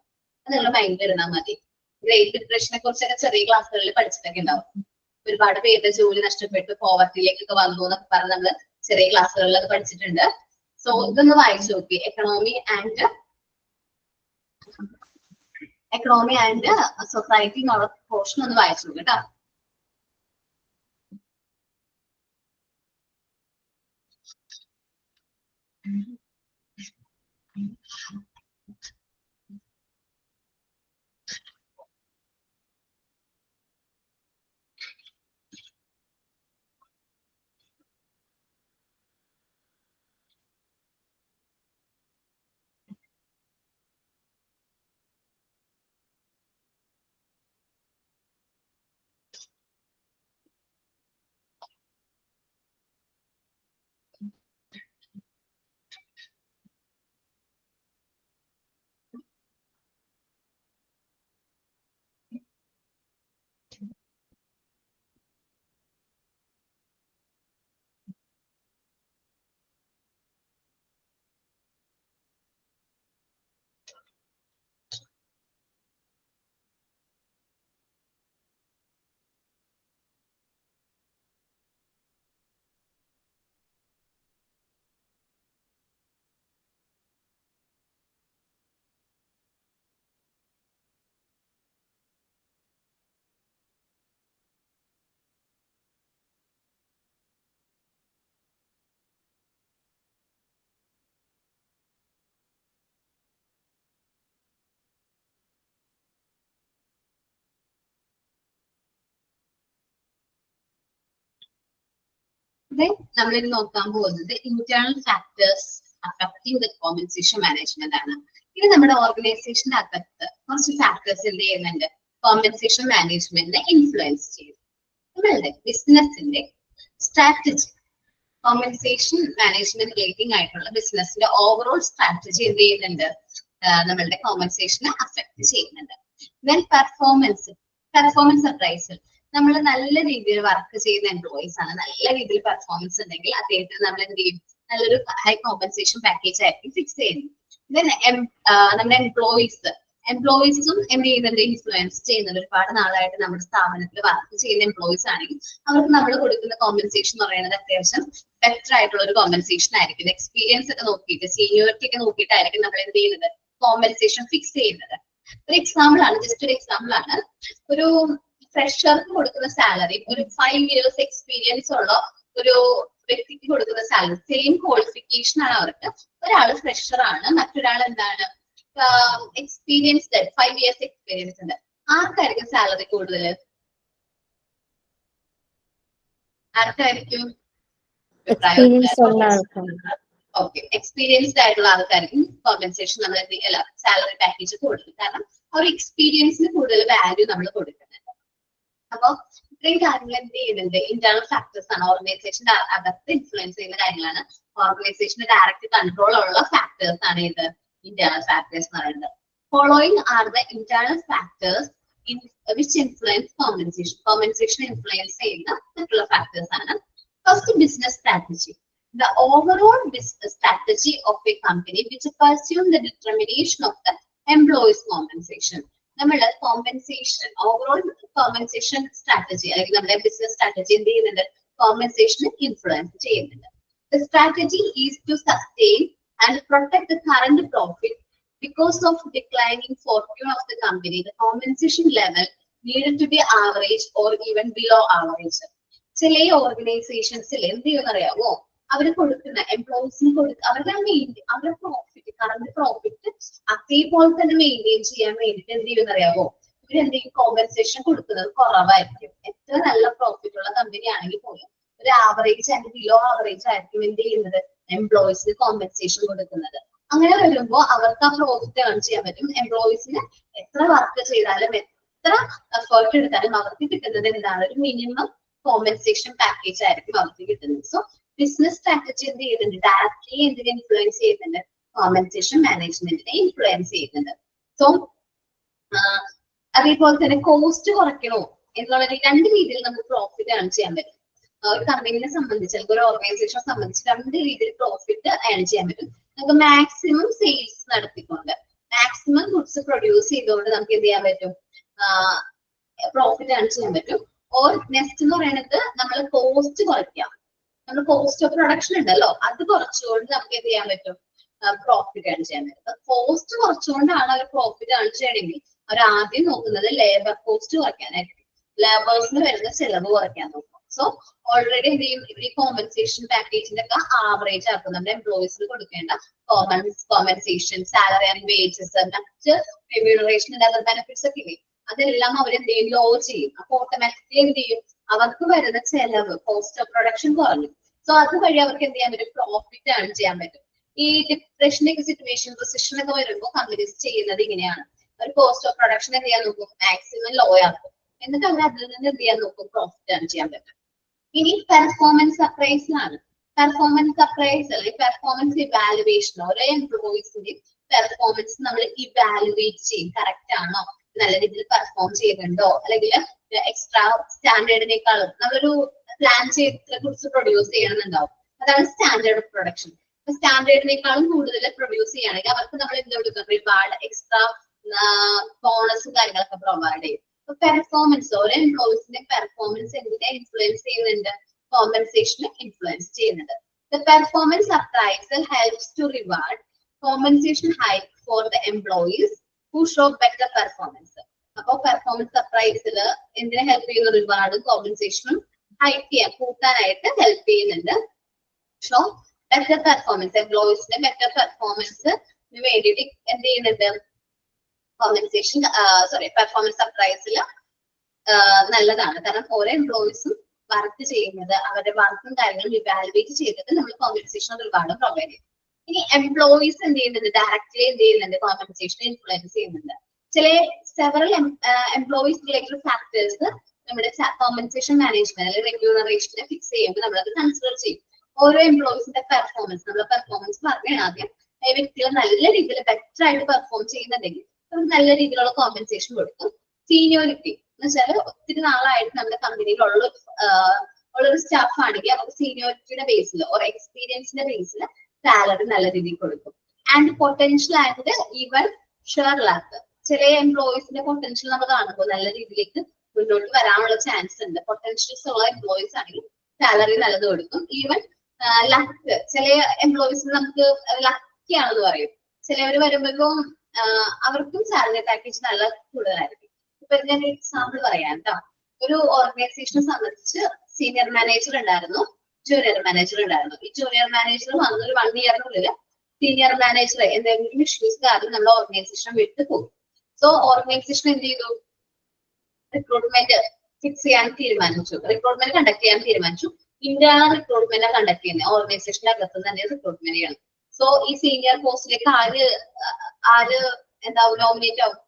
അത് നിങ്ങൾ മൈൻഡ് വരുന്നാൽ മതി. ഗ്രേറ്റ് ഡിപ്രഷനെ കുറിച്ചൊക്കെ ചെറിയ ക്ലാസ്സുകളിൽ പഠിച്ചിട്ടൊക്കെ ഉണ്ടാവും. ഒരുപാട് പേരുടെ ജോലി നഷ്ടപ്പെട്ടു പോവർട്ടിയിലേക്കൊക്കെ വന്നു എന്നൊക്കെ പറഞ്ഞ് നമ്മൾ ചെറിയ ക്ലാസ്സുകളിലൊക്കെ പഠിച്ചിട്ടുണ്ട്. സോ ഇതൊന്ന് വായിച്ചു നോക്കി. എക്കണോമി ആൻഡ് സൊസൈറ്റി എന്നുള്ള പോർഷൻ ഒന്ന് വായിച്ചു നോക്കി കേട്ടോ. നമ്മൾ ഇന്ന് നോക്കാൻ പോകുന്നത് internal factors affecting the compensation management ആണ്. ഇത് നമ്മുടെ ഓർഗനൈസേഷന്റെ അകത്ത് കുറച്ച് ഫാക്ടേഴ്സ് എന്ത് ചെയ്യുന്നുണ്ട്, കോമ്പൻസേഷൻ മാനേജ്മെന്റിനെ ഇൻഫ്ലുവൻസ് ചെയ്യും. നമ്മളുടെ ബിസിനസിന്റെ സ്ട്രാറ്റജി, കോമ്പൻസേഷൻ മാനേജ്മെന്റ് റിലേറ്റിംഗ് ആയിട്ടുള്ള ബിസിനസിന്റെ ഓവറോൾ സ്ട്രാറ്റജി എന്ത് ചെയ്യുന്നുണ്ട്, നമ്മളുടെ കോമ്പൻസേഷനെ അഫക്ട് ചെയ്യുന്നുണ്ട്. ദെൻ പെർഫോമൻസ് അപ്രൈസൽ, നമ്മൾ നല്ല രീതിയിൽ വർക്ക് ചെയ്യുന്ന എംപ്ലോയീസ് ആണ്, നല്ല രീതിയിൽ പെർഫോമൻസ് ഉണ്ടെങ്കിൽ അദ്ദേഹത്തിന് നമ്മൾ എന്ത് ചെയ്യും, നല്ലൊരു ഹൈ കോമ്പൻസേഷൻ പാക്കേജ് ആയിരിക്കും ഫിക്സ് ചെയ്യുന്നത്. ദെൻ നമ്മുടെ എംപ്ലോയീസും എന്ത് ചെയ്യുന്നുണ്ട്, ഇൻഫ്ലുവൻസ് ചെയ്യുന്നുണ്ട്. ഒരുപാട് നാളായിട്ട് നമ്മുടെ സ്ഥാപനത്തിൽ വർക്ക് ചെയ്യുന്ന എംപ്ലോയീസ് ആണെങ്കിൽ അവർക്ക് നമ്മൾ കൊടുക്കുന്ന കോമ്പൻസേഷൻ എന്ന് പറയുന്നത് അത്യാവശ്യം ബെറ്റർ ആയിട്ടുള്ള ഒരു കോമ്പൻസേഷൻ ആയിരിക്കും. എക്സ്പീരിയൻസ് ഒക്കെ നോക്കിയിട്ട്, സീനിയോറിറ്റി ഒക്കെ നോക്കിയിട്ടായിരിക്കും നമ്മൾ എന്ത് ചെയ്യുന്നത്, കോമ്പൻസേഷൻ ഫിക്സ് ചെയ്യുന്നത്. ഒരു എക്സാമ്പിൾ ആണ്, ജസ്റ്റ് ഒരു എക്സാമ്പിൾ ആണ്. ഒരു ഫ്രഷർക്ക് കൊടുക്കുന്ന സാലറി ഒരു 5 years എക്സ്പീരിയൻസ് ഉള്ള ഒരു വ്യക്തിക്ക് കൊടുക്കുന്ന സാലറി, സെയിം ക്വാളിഫിക്കേഷൻ ആണ് അവർക്ക്. ഒരാൾ ഫ്രഷർ ആണ്, മറ്റൊരാൾ എന്താണ് എക്സ്പീരിയൻസ്ഡ്, 5 years എക്സ്പീരിയൻസ് ഉണ്ട്. ആർക്കായിരിക്കും സാലറി കൂടുതൽ? ആർക്കായിരിക്കും? ഓക്കെ, എക്സ്പീരിയൻസ്ഡ് ആയിട്ടുള്ള ആൾക്കാർക്കും കോമ്പൻസേഷൻ നമ്മൾ സാലറി പാക്കേജ് കൊടുക്കും. കാരണം അവർ എക്സ്പീരിയൻസിന് കൂടുതൽ വാല്യൂ നമ്മൾ കൊടുക്കുന്നുണ്ട്. അപ്പൊ ഇത്രയും കാര്യങ്ങൾ എന്ത് ചെയ്യുന്നുണ്ട്, ഇന്റേണൽ ഫാക്ടേഴ്സ് ആണ്, ഓർഗനൈസേഷന്റെ അകത്ത് ഇൻഫ്ലുവൻസ് ചെയ്യുന്ന കാര്യങ്ങളാണ്. ഓർഗനൈസേഷന്റെ ഡയറക്റ്റ് കൺട്രോൾ ഉള്ള ഫാക്ടേഴ്സ് ആണ് ഇത് ഇന്റേണൽ ഫാക്ടേഴ്സ് എന്ന് പറയുന്നത്. Following are the internal factors which influence compensation influence ചെയ്യുന്ന മറ്റുള്ള ഫാക്ടേഴ്സ് ആണ്. First, business strategy. The overall business strategy of a company which pursues the determination of the employees' compensation. നമ്മുടെ compensation, overall compensation strategy അല്ലെങ്കിൽ നമ്മുടെ business strategy എന്ത് ചെയ്യുന്നുണ്ട്, കോമ്പൻസേഷനെ influence ചെയ്യുന്നുണ്ട്. The strategy is to sustain and protect the current profit because of declining fortune of the company. The compensation level needed to be average or even below average. ചില ഓർഗനൈസേഷൻസിൽ എന്ത് ചെയ്യുമെന്ന് അറിയാമോ, അവർ കൊടുക്കുന്ന എംപ്ലോയീസിന് അവരുടെ പ്രോഫിറ്റ്, കറന്റ് പ്രോഫിറ്റ് അതേപോലെ തന്നെ maintain ചെയ്യാൻ വേണ്ടിട്ട് എന്ത് ചെയ്യുമെന്ന് അറിയാമോ, ഇവരെന്തെങ്കിലും കോമ്പൻസേഷൻ കൊടുക്കുന്നത് കുറവായിരിക്കും. എത്ര നല്ല പ്രോഫിറ്റ് ഉള്ള കമ്പനി ആണെങ്കിൽ പോലും ഒരു ആവറേജ് ആൻഡ് ബിലോ ആവറേജ് ആയിരിക്കും എന്ത് ചെയ്യുന്നത്, എംപ്ലോയീസിന് കോമ്പൻസേഷൻ കൊടുക്കുന്നത്. അങ്ങനെ വരുമ്പോൾ അവർക്ക് ആ പ്രോഫിറ്റ് ഏൺ ചെയ്യാൻ പറ്റും. എംപ്ലോയീസിന് എത്ര വർക്ക് ചെയ്താലും എത്ര എഫേർട്ട് എടുത്താലും അവർക്ക് കിട്ടുന്നത് എന്താണ്, ഒരു മിനിമം കോമ്പൻസേഷൻ പാക്കേജ് ആയിരിക്കും അവർക്ക് കിട്ടുന്നത്. സോ ബിസിനസ് സ്ട്രാറ്റജി എന്ത് ചെയ്യുന്നുണ്ട്, ഡയറക്ട്ലി എന്തിനെ ഇൻഫ്ലുവൻസ് ചെയ്യുന്നുണ്ട്, കോമ്പൻസേഷൻ മാനേജ്മെന്റിനെ ഇൻഫ്ലുവൻസ് ചെയ്യുന്നുണ്ട്. സോ അതേപോലെ തന്നെ കോസ്റ്റ് കുറയ്ക്കണോ എന്നുള്ള രണ്ട് രീതിയിൽ നമുക്ക് പ്രോഫിറ്റ് ഏൺ ചെയ്യാൻ പറ്റും. ഒരു കമ്പനിയെ സംബന്ധിച്ച്, അല്ലെങ്കിൽ ഒരു ഓർഗനൈസേഷനെ സംബന്ധിച്ച് രണ്ട് രീതിയിൽ പ്രോഫിറ്റ് ഏൺ ചെയ്യാൻ പറ്റും. നമുക്ക് മാക്സിമം സെയിൽസ് നടത്തിക്കൊണ്ട്, മാക്സിമം ഗുഡ്സ് പ്രൊഡ്യൂസ് ചെയ്തുകൊണ്ട് നമുക്ക് എന്ത് ചെയ്യാൻ പറ്റും, പ്രോഫിറ്റ് ഏൺ ചെയ്യാൻ പറ്റും. ഓർ നെക്സ്റ്റ് എന്ന് പറയുന്നത് നമ്മൾ കോസ്റ്റ് കുറയ്ക്കാം. നമ്മൾ കോസ്റ്റ് ഓഫ് പ്രൊഡക്ഷൻ ഉണ്ടല്ലോ, അത് കുറച്ചുകൊണ്ട് നമുക്ക് എന്ത് ചെയ്യാൻ പറ്റും, പ്രോഫിറ്റ് ഏൺ ചെയ്യാൻ പറ്റും. കോസ്റ്റ് കുറച്ചുകൊണ്ടാണ് അവർ പ്രോഫിറ്റ് ഏൺ ചെയ്യണമെങ്കിൽ അവർ ആദ്യം നോക്കുന്നത് ലേബർ കോസ്റ്റ് കുറയ്ക്കാനായിരിക്കും, ലേബേഴ്സിന് വരുന്ന ചെലവ് കുറയ്ക്കാൻ നോക്കും. സോ ഓൾറെഡി എന്ത് ചെയ്യും, ഈ കോമ്പൻസേഷൻ പാക്കേജിന്റെ ഒക്കെ ആവറേജ് ആക്കും. നമ്മുടെ എംപ്ലോയീസിന് കൊടുക്കേണ്ട കോമ്പൻസേഷൻ, സാലറി ആൻഡ് വേജസ്, മറ്റ് റെമ്യൂണറേഷൻ ആൻഡ് അതർ ബെനിഫിറ്റ്സ് ഒക്കെ ഇല്ലേ, അതെല്ലാം അവരെന്ത് ചെയ്യും, ലോ ചെയ്യും. അപ്പൊ ഓട്ടോമാറ്റിക്കലി എന്ത് ചെയ്യും, അവർക്ക് വരുന്ന ചെലവ്, കോസ്റ്റ് ഓഫ് പ്രൊഡക്ഷൻ കുറഞ്ഞു. സോ അതുവഴി അവർക്ക് എന്ത് ചെയ്യാൻ പറ്റും, പ്രോഫിറ്റ് ഏൺ ചെയ്യാൻ പറ്റും. ഈ ഡിപ്രഷന്റെ ഒക്കെ സിറ്റുവേഷൻ, റിസഷൻ ഒക്കെ വരുമ്പോൾ കമ്പനീസ് ചെയ്യുന്നത് ഇങ്ങനെയാണ്. ഒരു കോസ്റ്റ് ഓഫ് പ്രൊഡക്ഷൻ എന്ത് ചെയ്യാൻ നോക്കും, മാക്സിമം ലോ ആക്കും. എന്നിട്ട് അവർ അതിൽ നിന്ന് എന്ത് ചെയ്യാൻ നോക്കും, പ്രോഫിറ്റ് ഏൺ ചെയ്യാൻ പറ്റും. ഇനി പെർഫോമൻസ് അപ്രൈസലാണ്. പെർഫോമൻസ് അപ്രൈസൽ അല്ലെങ്കിൽ പെർഫോമൻസ് ഇവാലുവേഷൻ, ഓരോ എംപ്ലോയീസിന്റെ പെർഫോമൻസ് നമ്മൾ ഇവാലുവേറ്റ് ചെയ്യും. കറക്റ്റ് ആണോ, നല്ല രീതിയിൽ പെർഫോം ചെയ്യുന്നുണ്ടോ, അല്ലെങ്കിൽ എക്സ്ട്രാ സ്റ്റാൻഡേർഡിനേക്കാളും നമ്മളൊരു പ്ലാൻ ചെയ്തിട്ട് കുറിച്ച് പ്രൊഡ്യൂസ് ചെയ്യണമെന്നുണ്ടാവും. അതാണ് സ്റ്റാൻഡേർഡ് ഓഫ് പ്രൊഡക്ഷൻ. സ്റ്റാൻഡേർഡിനേക്കാളും കൂടുതൽ പ്രൊഡ്യൂസ് ചെയ്യുകയാണെങ്കിൽ അവർക്ക് നമ്മൾ എന്ത് കൊടുക്കും, റിവാർഡ്, എക്സ്ട്രാ ബോണസ് കാര്യങ്ങളൊക്കെ പ്രൊവൈഡ് ചെയ്യും. അപ്പൊ പെർഫോമൻസ്, ഓരോ എംപ്ലോയീസിന്റെ പെർഫോമൻസ് എന്തിനെ ഇൻഫ്ലുവൻസ് ചെയ്യുന്നുണ്ട്, കോമ്പൻസേഷനെ ഇൻഫ്ലുവൻസ് ചെയ്യുന്നുണ്ട്. The performance appraisal helps to reward compensation hike for the employees who show better performance. അപ്പൊ പെർഫോമൻസ് അപ്രൈസൽ എന്തിനെ ഹെൽപ്പ് ചെയ്യുന്നു, റിവാർഡും കോമ്പൻസേഷനും ഹൈക്ക് ചെയ്യാൻ, കൂട്ടാനായിട്ട് ഹെൽപ്പ് ചെയ്യുന്നുണ്ട്. സോ ബെറ്റർ പെർഫോമൻസ്, എംപ്ലോയീസിന്റെ ബെറ്റർ പെർഫോമൻസിന് വേണ്ടിയിട്ട് എന്ത് ചെയ്യുന്നുണ്ട്, പെർഫോമൻസ് അപ്രൈസൽ നല്ലതാണ്. കാരണം ഓരോ എംപ്ലോയീസും വർക്ക് ചെയ്യുന്നത്, അവരുടെ വർക്കും കാര്യങ്ങളും ഇവാലുവേറ്റ് ചെയ്തിട്ട് നമ്മൾ കോമ്പൻസേഷൻ റിവാർഡ് പ്രൊവൈഡ് ചെയ്യും. ഇനി എംപ്ലോയീസ് എന്ത് ചെയ്യുന്നുണ്ട്, ഡയറക്റ്റ്ലി എന്ത് ചെയ്യുന്നുണ്ട്, കോമ്പൻസേഷൻ ഇൻഫ്ലുവൻസ് ചെയ്യുന്നുണ്ട്. ചില സെവറൽ എംപ്ലോയീസ് റിലേറ്റഡ് ഫാക്ടേഴ്സ് നമ്മുടെ കോമ്പൻസേഷൻ മാനേജ്മെന്റ് അല്ലെങ്കിൽ റെമ്യൂണറേഷനെ ഫിക്സ് ചെയ്യുമ്പോൾ നമ്മളത് കൺസിഡർ ചെയ്യും. ഓരോ എംപ്ലോയീസിന്റെ പെർഫോമൻസ്, നമ്മുടെ പെർഫോമൻസ് പറഞ്ഞാൽ ആദ്യം വ്യക്തികൾ നല്ല രീതിയിൽ ബെറ്റർ ആയിട്ട് പെർഫോം ചെയ്യുന്നുണ്ടെങ്കിൽ നമുക്ക് നല്ല രീതിയിലുള്ള കോമ്പൻസേഷൻ കൊടുക്കും. സീനിയോറിറ്റി എന്ന് വെച്ചാൽ ഒത്തിരി നാളായിട്ട് നമ്മുടെ കമ്പനിയിൽ ഉള്ളൊരു സ്റ്റാഫ് ആണെങ്കിൽ അവർക്ക് സീനിയോറിറ്റിയുടെ ബേസിൽ ഒരു എക്സ്പീരിയൻസിന്റെ ബേസിൽ സാലറി നല്ല രീതിയിൽ കൊടുക്കും. ആൻഡ് പൊട്ടൻഷ്യൽ ആയിട്ട് ഈവൻ ഷുവർ ലാക്ക് ചില എംപ്ലോയീസിന്റെ പൊട്ടൻഷ്യൽ നമ്മൾ കാണുമ്പോൾ നല്ല രീതിയിലേക്ക് മുന്നോട്ട് വരാനുള്ള ചാൻസ് ഉണ്ട്. പൊട്ടൻഷ്യൽസ് ഉള്ള എംപ്ലോയീസ് ആണെങ്കിൽ സാലറി നല്ലത് കൊടുക്കും. ഈവൻ ലക്ക്, ചില എംപ്ലോയീസിന് നമുക്ക് ലക്കി ആണെന്ന് പറയും. ചിലവർ വരുമ്പോഴും അവർക്കും സാലറി പാക്കേജ് നല്ല കൂടുതലായിരിക്കും. ഇപ്പൊ ഞാൻ എക്സാമ്പിൾ പറയാം കേട്ടോ. ഒരു ഓർഗനൈസേഷനെ സംബന്ധിച്ച് സീനിയർ മാനേജർ ഉണ്ടായിരുന്നു, ജൂനിയർ മാനേജർ ഉണ്ടായിരുന്നു. ഈ ജൂനിയർ മാനേജർ വന്നൊരു 1 ഇയറിനുള്ളിൽ സീനിയർ മാനേജർ എന്തെങ്കിലും ഇഷ്യൂസ് കാരണം നമ്മുടെ ഓർഗനൈസേഷൻ വിട്ടു പോകും. സോ ഓർഗനൈസേഷൻ എന്ത് ചെയ്തു, റിക്രൂട്ട്മെന്റ് ഫിക്സ് ചെയ്യാൻ തീരുമാനിച്ചു, റിക്രൂട്ട്മെന്റ് കണ്ടക്ട് ചെയ്യാൻ തീരുമാനിച്ചു. ഇന്റേണൽ റിക്രൂട്ട്മെന്റ് കണ്ടക്ട് ചെയ്യുന്നത് ഓർഗനൈസേഷന്റെ അകത്ത് തന്നെ റിക്രൂട്ട്മെന്റ് ചെയ്യണം. സോ ഈ സീനിയർ പോസ്റ്റിലേക്ക് ആര് എന്താവും, നോമിനേറ്റ് ആവും,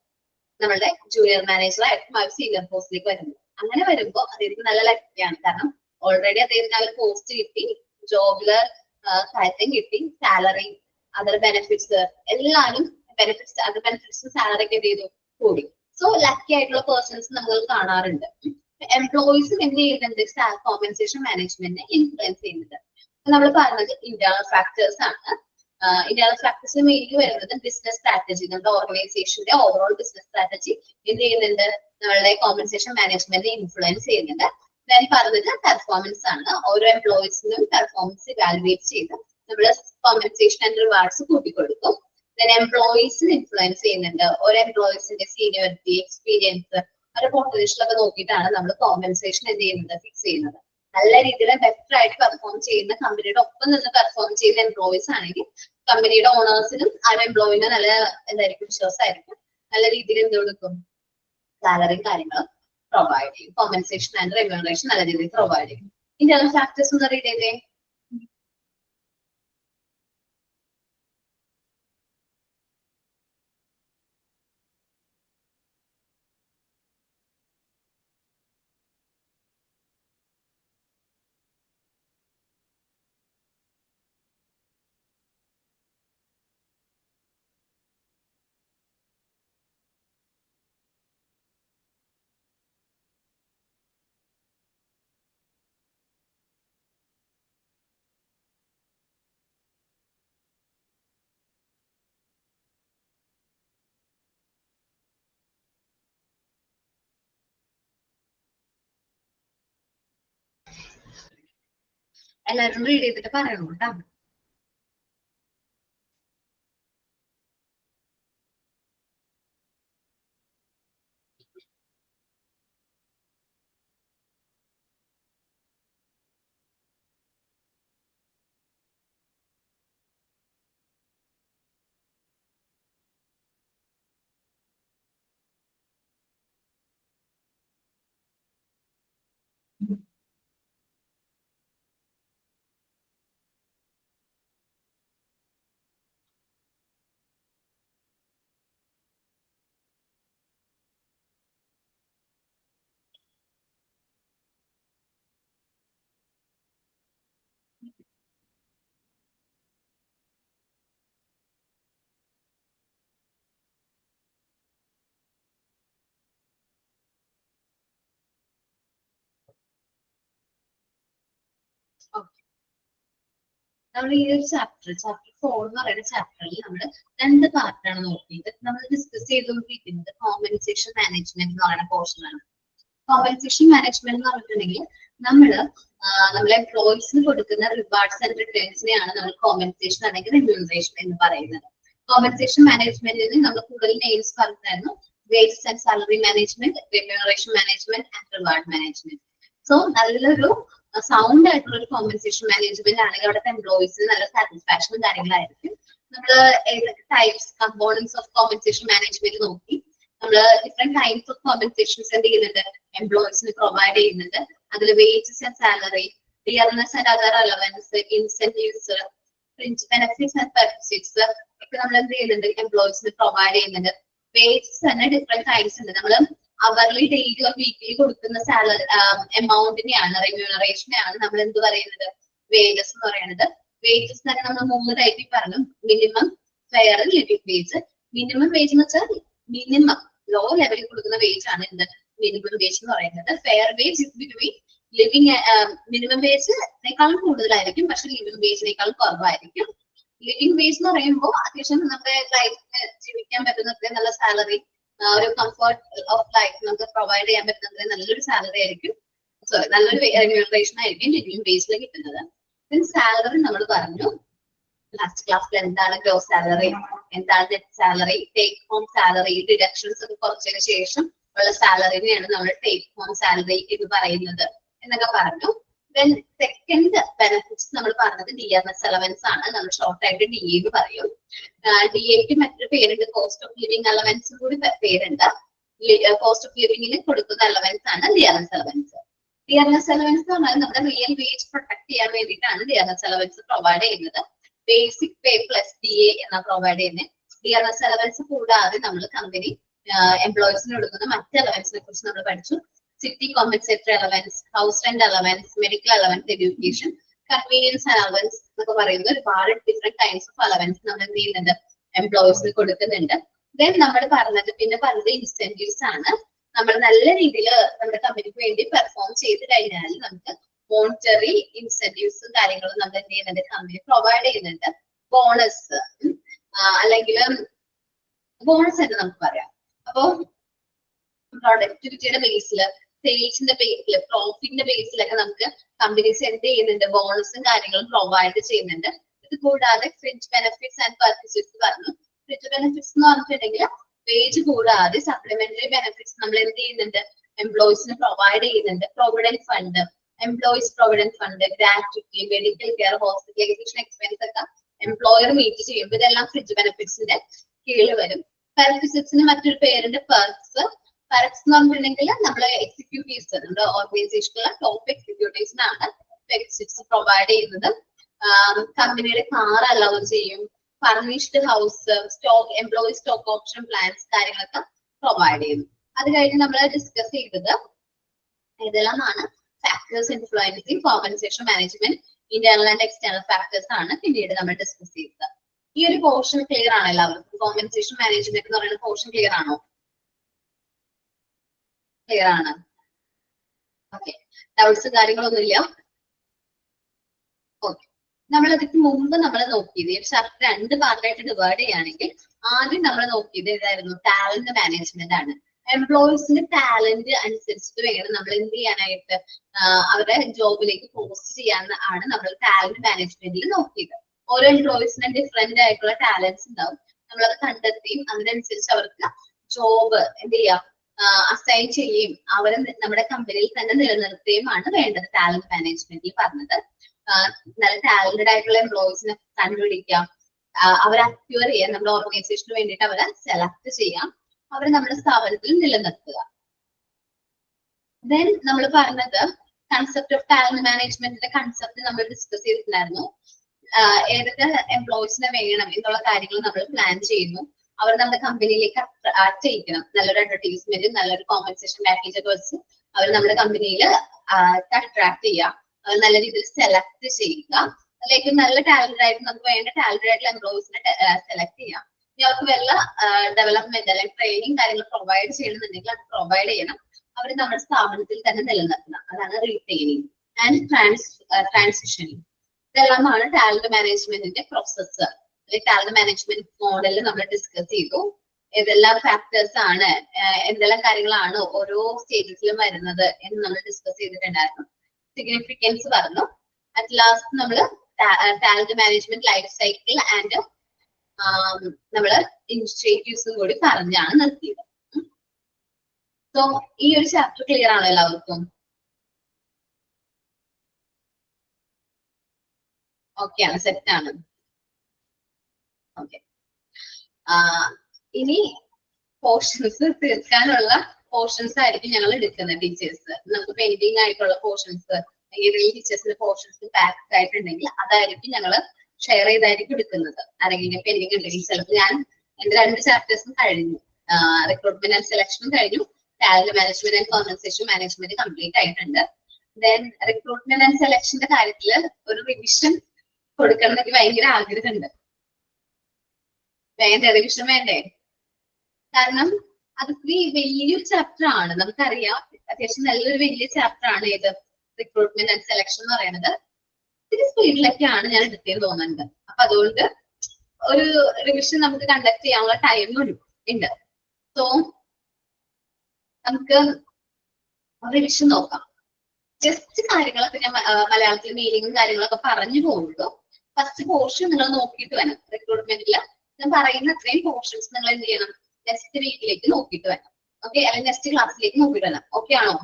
നമ്മളുടെ ജൂനിയർ മാനേജർ ആയിരിക്കും ആ സീനിയർ പോസ്റ്റിലേക്ക് വരുന്നത്. അങ്ങനെ വരുമ്പോൾ അദ്ദേഹത്തിന് നല്ല ലക്കിയാണ്. കാരണം ഓൾറെഡി അദ്ദേഹത്തിന് ആ ഒരു പോസ്റ്റ് കിട്ടി, ജോബില് കയറ്റം കിട്ടി, സാലറി, അതർ ബെനിഫിറ്റ്സ് എല്ലാവരും അതർ ബെനിഫിറ്റ്സ് സാലറി ഒക്കെ എന്ത് ചെയ്തു, കൂടി. സോ ലക്കി ആയിട്ടുള്ള പേഴ്സൺസ് നമ്മൾ കാണാറുണ്ട്. എംപ്ലോയീസും എന്ത് ചെയ്യുന്നുണ്ട്, കോമ്പൻസേഷൻ മാനേജ്മെന്റിനെ ഇൻഫ്ലുവൻസ് ചെയ്യുന്നുണ്ട്. നമ്മൾ പറഞ്ഞത് ഇന്റേണൽ ഫാക്ടേഴ്സ് ആണ്. ഇന്റേണൽ ഫാക്ടേഴ്സ് മെയിൻലി വരുന്നത് ബിസിനസ് സ്ട്രാറ്റജി, നമ്മുടെ ഓർഗനൈസേഷന്റെ ഓവറോൾ ബിസിനസ് സ്ട്രാറ്റജി എന്ത് ചെയ്യുന്നുണ്ട്, നമ്മളുടെ കോമ്പൻസേഷൻ മാനേജ്മെന്റിനെ ഇൻഫ്ലുവൻസ് ചെയ്യുന്നുണ്ട്. ഞാൻ പറഞ്ഞത് പെർഫോമൻസ് ആണ്. ഓരോ എംപ്ലോയീസിനും പെർഫോമൻസ് ഇവാലുവേറ്റ് ചെയ്ത് നമ്മൾ കോമ്പൻസേഷൻ ആൻഡ് റിവാർഡ്സ് കൂട്ടിക്കൊടുക്കും. എംപ്ലോയീസിന് ഇൻഫ്ലുവൻസ് ചെയ്യുന്നുണ്ട്. ഓരോ എംപ്ലോയീസിന്റെ സീനിയോറിറ്റി, എക്സ്പീരിയൻസ്, അവരുടെ പൊട്ടൻഷ്യൽ ഒക്കെ നോക്കിയിട്ടാണ് നമ്മൾ കോമ്പൻസേഷൻ എന്ത് ചെയ്യുന്നത്, ഫിക്സ് ചെയ്യുന്നത്. നല്ല രീതിയിൽ ബെറ്റർ ആയിട്ട് പെർഫോം ചെയ്യുന്ന, കമ്പനിയുടെ ഒപ്പം നിന്ന് പെർഫോം ചെയ്യുന്ന എംപ്ലോയീസ് ആണെങ്കിൽ കമ്പനിയുടെ ഓണേഴ്സിനും ആ എംപ്ലോയിന് നല്ല എന്തായിരിക്കും, വിശ്വാസമായിരിക്കും. നല്ല രീതിയിൽ എന്ത് കൊടുക്കും, സാലറിയും കാര്യങ്ങളും പ്രൊവൈഡ് ചെയ്യും. കോമ്പൻസേഷൻ ആൻഡ് റെമ്യൂണറേഷൻ നല്ല രീതിയിൽ പ്രൊവൈഡ് ചെയ്യും. ഇന്റേണൽ ഫാക്ടേഴ്സ് എന്ന് അറിയില്ലേ? എല്ലാവരും റീഡ് ചെയ്തിട്ട് പറയണം കേട്ടോ. നമ്മൾ ഈ ഒരു ചാപ്റ്റർ 4 എന്ന് പറയുന്ന ചാപ്റ്ററിൽ നമ്മൾ 2 പാർട്ടാണ് നോക്കിയത്. നമ്മൾ ഡിസ്കസ് ചെയ്തുകൊണ്ടിരിക്കുന്നത് കോമ്പൻസേഷൻ മാനേജ്മെന്റ് എന്ന് പറയുന്ന പോർഷൻ ആണ്. കോമ്പൻസേഷൻ മാനേജ്മെന്റ് എന്ന് പറഞ്ഞിട്ടുണ്ടെങ്കിൽ നമ്മളെ എംപ്ലോയീസിന് കൊടുക്കുന്ന റിവാർഡ്സ് ആൻഡ് റിട്ടേൺസിനെയാണ് നമ്മൾ കോമ്പൻസേഷൻ അല്ലെങ്കിൽ റെമ്യൂണറേഷൻ എന്ന് പറയുന്നത്. കോമ്പൻസേഷൻ മാനേജ്മെന്റിന് നമ്മൾ കൂടുതൽ നെയിംസ് പറഞ്ഞിട്ടായിരുന്നു: wages and salary management, remuneration management and reward management. So നല്ലൊരു സൗണ്ട് ആയിട്ടുള്ള ഒരു കോമ്പൻസേഷൻ മാനേജ്മെന്റ് ആണെങ്കിൽ അവിടുത്തെ എംപ്ലോയീസിന് നല്ല സാറ്റിസ്ഫാക്ഷനും കാര്യങ്ങളായിരിക്കും. നമ്മൾ ഏതൊക്കെ types components of compensation management നോക്കി നമ്മൾ ഡിഫറെന്റ് ടൈപ്സ് ഓഫ് കോമ്പൻസേഷൻസ് എന്ത് ചെയ്യുന്നുണ്ട്, എംപ്ലോയീസിന് പ്രൊവൈഡ് ചെയ്യുന്നുണ്ട്. അതിൽ wages and salary, dearness and other allowance, incentives, fringe benefits and perquisites ഒക്കെ നമ്മൾ എന്ത് ചെയ്യുന്നുണ്ട്, എംപ്ലോയീസിന് പ്രൊവൈഡ് ചെയ്യുന്നുണ്ട്. വേജസ് തന്നെ ഡിഫറെന്റ് ടൈപ്സ് ഉണ്ട്. നമ്മൾ അവർലി, ഡെയിലി ഓർ വീക്കിലി കൊടുക്കുന്ന സാലറി എമൗണ്ടിനെയാണ്, റെമ്യൂണറേഷനെയാണ് നമ്മൾ എന്ത് പറയുന്നത്, വേജസ് എന്ന് പറയുന്നത്. വേജസ് തന്നെ നമ്മൾ 3 ടൈപ്പിൽ പറഞ്ഞു. Minimum, fair, living wage. Minimum wage എന്ന് വെച്ചാൽ മിനിമം ലോ ലെവലിൽ കൊടുക്കുന്ന വേജ് ആണ് എന്ത്, മിനിമം വേജ് എന്ന് പറയുന്നത്. Fair wage is between living, minimum വേജിനേക്കാളും കൂടുതലായിരിക്കും, പക്ഷെ ലിവിംഗ് വേജിനേക്കാളും കുറവായിരിക്കും. ലിവിംഗ് വേജ് എന്ന് പറയുമ്പോൾ അത്യാവശ്യം നമ്മുടെ ലൈഫിന് ജീവിക്കാൻ പറ്റുന്ന അത്രയും നല്ല സാലറി, ഒരു കംഫർട്ട് ഓഫ് ലൈഫ് നമുക്ക് പ്രൊവൈഡ് ചെയ്യാൻ പറ്റുന്ന നല്ലൊരു സാലറി ആയിരിക്കും, സോറി നല്ലൊരു റെമ്യൂണറേഷൻ ആയിരിക്കും ലിവിംഗ് വേജിൽ കിട്ടുന്നത്. പിന്നെ സാലറി നമ്മൾ പറഞ്ഞു ലാസ്റ്റ് ക്ലാസ്സിൽ, എന്താണ് ഗ്രോസ് സാലറി, എന്താണ് net salary, take home salary, deductions ഒക്കെ കുറച്ചതിന് ശേഷം ഉള്ള സാലറിനെയാണ് നമ്മൾ ടേക്ക് ഹോം സാലറി എന്ന് പറയുന്നത് എന്നൊക്കെ പറഞ്ഞു. ദെൻ സെക്കൻഡ് ബെനിഫിറ്റ്സ് നമ്മൾ പറഞ്ഞത് ഡിയർനെസ് അലവൻസ് ആണ്. നമ്മൾ ഷോർട്ട് ആയിട്ട് ഡി എന്ന് പറയും. ഡി എക്ക് മറ്റൊരു പേരുണ്ട്, കോസ്റ്റ് ഓഫ് ലിവിംഗ് അലവൻസും കൂടി പേരുണ്ട്. കോസ്റ്റ് ഓഫ് ലിവിംഗിന് കൊടുക്കുന്ന അലവൻസ് ആണ് ഡിയർനെസ് അലവൻസ്. ഡിയർനെസ് അലവൻസ് എന്ന് പറഞ്ഞാൽ നമ്മുടെ റിയൽ വേജ് പ്രൊട്ടക്ട് ചെയ്യാൻ വേണ്ടിയിട്ടാണ് ഡിയർനെസ് അലവൻസ് പ്രൊവൈഡ് ചെയ്യുന്നത്. Basic pay plus D A എന്ന പ്രൊവൈഡ് ചെയ്യുന്നത്. ഡിയർനെസ് അലവൻസ് കൂടാതെ നമ്മൾ കമ്പനി എംപ്ലോയീസിന് കൊടുക്കുന്ന മറ്റ് അലവൻസിനെ കുറിച്ച് നമ്മൾ പഠിച്ചു. City compensatory allowance, house rent allowance, medical allowance, education, convenience allowance എന്നൊക്കെ പറയുന്ന ഒരുപാട് ഡിഫറെന്റ് ടൈപ്സ് ഓഫ് അലവൻസ് നമ്മൾ എന്ത് ചെയ്യുന്നുണ്ട്, എംപ്ലോയീസിന് കൊടുക്കുന്നുണ്ട്. ദെൻ നമ്മൾ പിന്നെ പറഞ്ഞത് ഇൻസെന്റീവ്സ് ആണ്. നമ്മൾ നല്ല രീതിയിൽ നമ്മുടെ കമ്പനിക്ക് വേണ്ടി പെർഫോം ചെയ്ത് കഴിഞ്ഞാൽ നമുക്ക് മോണിറ്ററി ഇൻസെന്റീവ്സും കാര്യങ്ങളും നമ്മൾ എന്ത് ചെയ്യുന്നുണ്ട്, കമ്പനി പ്രൊവൈഡ് ചെയ്യുന്നുണ്ട്. ബോണസ് അല്ലെങ്കിൽ ബോണസ് എന്ന് നമുക്ക് പറയാം. അപ്പോ പ്രൊഡക്ടിവിറ്റിയുടെ ബേസിൽ, സെയിൽസിന്റെ ബേസിൽ, പ്രോഫിറ്റിന്റെ ബേസിലൊക്കെ നമുക്ക് കമ്പനീസ് എന്ത് ചെയ്യുന്നുണ്ട്, ബോണസും കാര്യങ്ങളും പ്രൊവൈഡ് ചെയ്യുന്നുണ്ട്. ഇത് കൂടാതെ ഫ്രിഞ്ച് ബെനിഫിറ്റ്സ് ആൻഡ് പെർക്വിസിറ്റ്സ് പറഞ്ഞു. ഫ്രിഞ്ച് ബെനിഫിറ്റ്സ് എന്ന് പറഞ്ഞിട്ടുണ്ടെങ്കിൽ വേജ് കൂടാതെ സപ്ലിമെന്ററി ബെനിഫിറ്റ്സ് നമ്മൾ എന്ത് ചെയ്യുന്നുണ്ട്, എംപ്ലോയീസിന് പ്രൊവൈഡ് ചെയ്യുന്നുണ്ട്. Provident fund, employees provident fund, gratuity, medical care, hospitalisation expense ഒക്കെ എംപ്ലോയർ മീറ്റ് ചെയ്യുമ്പോൾ ഇതെല്ലാം ഫ്രിഞ്ച് ബെനിഫിറ്റ്സിന്റെ കീഴിൽ വരും. പെർക്വിസിറ്റ്സിന് മറ്റൊരു പേരുണ്ട് പെർക്സ്. പെർക്സ് എന്ന് പറഞ്ഞിട്ടുണ്ടെങ്കിൽ നമ്മളെ എക്സിക്യൂട്ടീവ്സ്, നമ്മുടെ ഓർഗനൈസേഷനിലെ ടോപ്പ് എക്സിക്യൂട്ടീവ്സിനാണ് പെർക്വിസിറ്റ്സ് പ്രൊവൈഡ് ചെയ്യുന്നത്. കമ്പനിയുടെ കാർ അലൗ ചെയ്യും, furnished house, stock, employee stock option plans കാര്യങ്ങളൊക്കെ പ്രൊവൈഡ് ചെയ്യുന്നു. അത് കഴിഞ്ഞ് നമ്മൾ ഡിസ്കസ് ചെയ്തത് ഇതെല്ലാമാണ് factors influencing compensation management, internal and external factors ആണ് പിന്നീട് നമ്മൾ ഡിസ്കസ് ചെയ്തത്. ഈ ഒരു പോർഷൻ ക്ലിയർ ആണ് എല്ലാവർക്കും? കോമ്പൻസേഷൻ മാനേജ്മെന്റ് എന്ന് പറയുന്ന പോർഷൻ ക്ലിയർ ആണോ? ക്ലിയർ ആണ്. ഓക്കെ, ഡൗട്ട്സ് കാര്യങ്ങളൊന്നുമില്ല. ഓക്കെ, നമ്മൾ അതിന് മുമ്പ് നമ്മൾ നോക്കിയത് ചാപ്റ്റർ 2 പാർട്ടായിട്ട് ഡിവൈഡ് ചെയ്യുകയാണെങ്കിൽ ആദ്യം നമ്മൾ നോക്കിയത് ഏതായിരുന്നു, ടാലന്റ് മാനേജ്മെന്റ് ആണ്. എംപ്ലോയീസിന്റെ ടാലന്റ് അനുസരിച്ചിട്ട് വേണം നമ്മൾ എന്ത് ചെയ്യാനായിട്ട്, അവരുടെ ജോബിലേക്ക് പോസ്റ്റ് ചെയ്യാൻ ആണ് നമ്മൾ ടാലന്റ് മാനേജ്മെന്റിൽ നോക്കിയത്. ഓരോ എംപ്ലോയീസിനും ഡിഫറെന്റ് ആയിട്ടുള്ള ടാലന്റ്സ് ഉണ്ടാവും. നമ്മളത് കണ്ടെത്തിയും അതിനനുസരിച്ച് അവർക്ക് ജോബ് എന്ത് ചെയ്യാം, അസൈൻ ചെയ്യുകയും അവരെ നമ്മുടെ കമ്പനിയിൽ തന്നെ നിലനിർത്തുകയുമാണ് വേണ്ടത് ടാലന്റ് മാനേജ്മെന്റിൽ പറഞ്ഞത്. നല്ല ടാലന്റഡ് ആയിട്ടുള്ള എംപ്ലോയീസിനെ കണ്ടുപിടിക്കാം, അവരെ അക്യൂർ ചെയ്യാൻ, നമ്മുടെ ഓർഗനൈസേഷന് വേണ്ടിയിട്ട് അവരെ സെലക്ട് ചെയ്യാം, അവരെ നമ്മുടെ സ്ഥാപനത്തിൽ നിലനിർത്തുക. ദെൻ നമ്മൾ പറഞ്ഞത് കൺസെപ്റ്റ് ഓഫ് ടാലന്റ് മാനേജ്മെന്റിന്റെ കൺസെപ്റ്റ് നമ്മൾ ഡിസ്കസ് ചെയ്തിട്ടുണ്ടായിരുന്നു. ഏതൊക്കെ എംപ്ലോയീസിനെ വേണം എന്നുള്ള കാര്യങ്ങൾ നമ്മൾ പ്ലാൻ ചെയ്യുന്നു. അവർ നമ്മുടെ കമ്പനിയിലേക്ക് അട്രാക്ട് ചെയ്യിക്കണം. നല്ലൊരു അഡ്വർടൈസ്മെന്റ്, നല്ലൊരു കോമ്പൻസേഷൻ പാക്കേജ് ഒക്കെ വെച്ച് അവർ നമ്മുടെ കമ്പനിയിൽ അട്രാക്ട് ചെയ്യുക, അവർ നല്ല രീതിയിൽ സെലക്ട് ചെയ്യുക. അതിലേക്ക് നല്ല ടാലന്റഡ് ആയിട്ട് നമുക്ക് വേണ്ട ടാലന്റഡ് ആയിട്ടുള്ള എംപ്ലോയീസിനെ സെലക്ട് ചെയ്യാം. ഇനി അവർക്ക് വല്ല ഡെവലപ്മെന്റ് അല്ലെങ്കിൽ ട്രെയിനിങ് കാര്യങ്ങൾ പ്രൊവൈഡ് ചെയ്യണമെന്നുണ്ടെങ്കിൽ അത് പ്രൊവൈഡ് ചെയ്യണം. അവർ നമ്മുടെ സ്ഥാപനത്തിൽ തന്നെ നിലനിർത്തണം. അതാണ് റീട്രെയിനിങ് ആൻഡ് ട്രാൻസിഷനിങ്. ഇതെല്ലാമാണ് ടാലന്റ് മാനേജ്മെന്റിന്റെ പ്രോസസ്സ്. ടാലന്റ് മാനേജ്മെന്റ് മോഡലിൽ നമ്മൾ ഡിസ്കസ് ചെയ്തു. ഏതെല്ലാം ഫാക്ടേഴ്സ് ആണ്, എന്തെല്ലാം കാര്യങ്ങളാണ് ഓരോ സ്റ്റേജസിലും വരുന്നത് എന്ന് നമ്മൾ ഡിസ്കസ് ചെയ്തിട്ടുണ്ടായിരുന്നു. സിഗ്നിഫിക്കൻസ് പറഞ്ഞു. അറ്റ് ലാസ്റ്റ് നമ്മൾ talent management life cycle and നമ്മള് ഇനിഷ്യേറ്റീവ്സും കൂടി പറഞ്ഞാണ് നിർത്തിയത്. സോ ഈ ഒരു ചാപ്റ്റർ ക്ലിയർ ആണോ എല്ലാവർക്കും? ഓക്കെ ആണ്, സെറ്റ് ആണ്. ഓക്കെ, ഇനി പോർഷൻസ് തീർക്കാനുള്ള പോർഷൻസ് ആയിരിക്കും ഞങ്ങൾ എടുക്കുന്നത് ടീച്ചേഴ്സ്. നമുക്ക് പെൻഡിങ് ആയിട്ടുള്ള പോർഷൻസ് അല്ലെങ്കിൽ ടീച്ചേഴ്സിന്റെ പോർഷൻസ് പാക്ക് ആയിട്ടുണ്ടെങ്കിൽ അതായിരിക്കും ഞങ്ങൾ ഷെയർ ചെയ്തായിരിക്കും എടുക്കുന്നത്. ആരെങ്കിലും പെൻഡിങ് ഉണ്ടെങ്കിൽ ചിലപ്പോൾ എന്റെ 2 ചാപ്റ്റേഴ്സും കഴിഞ്ഞു, റിക്രൂട്ട്മെന്റ് ആൻഡ് സെലക്ഷനും കഴിഞ്ഞു, talent management and compensation management complete ആയിട്ടുണ്ട്. ദെൻ റിക്രൂട്ട്മെന്റ് ആൻഡ് സെലക്ഷന്റെ കാര്യത്തിൽ ഒരു റിവിഷൻ കൊടുക്കണം എനിക്ക് ഭയങ്കര ആഗ്രഹമുണ്ട്. വേണ്ടേ റിവിഷൻ വേണ്ടേ? കാരണം അത് വലിയൊരു ചാപ്റ്റർ ആണ്, നമുക്കറിയാം അത്യാവശ്യം നല്ലൊരു വലിയ ചാപ്റ്റർ ആണ് ഏത് റിക്രൂട്ട്മെന്റ് ആൻഡ് സെലക്ഷൻ എന്ന് പറയുന്നത്. ഇത്തിരി സ്പീഡിലൊക്കെയാണ് ഞാൻ എടുത്തതെന്ന് തോന്നുന്നുണ്ട്. അപ്പൊ അതുകൊണ്ട് ഒരു റിവിഷൻ നമുക്ക് കണ്ടക്ട് ചെയ്യാനുള്ള ടൈം ഉണ്ട്. സോ നമുക്ക് റിവിഷൻ നോക്കാം. ജസ്റ്റ് കാര്യങ്ങളൊക്കെ ഞാൻ മലയാളത്തിൽ മീനിങ്ങും കാര്യങ്ങളൊക്കെ പറഞ്ഞു പോകുള്ളൂ. ഫസ്റ്റ് പോർഷൻ നിങ്ങൾ നോക്കിയിട്ട് വേണം. റിക്രൂട്ട്മെന്റിൽ ഞാൻ പറയുന്ന അത്രയും പോർഷൻസ് നിങ്ങൾ എന്ത് ചെയ്യണം, നെക്സ്റ്റ് വീക്കിലേക്ക് നോക്കിയിട്ട് വേണം. ഓക്കെ, അല്ലെങ്കിൽ നെക്സ്റ്റ് ക്ലാസ്സിലേക്ക് നോക്കിയിട്ട് വേണം. ഓക്കെ ആണോ?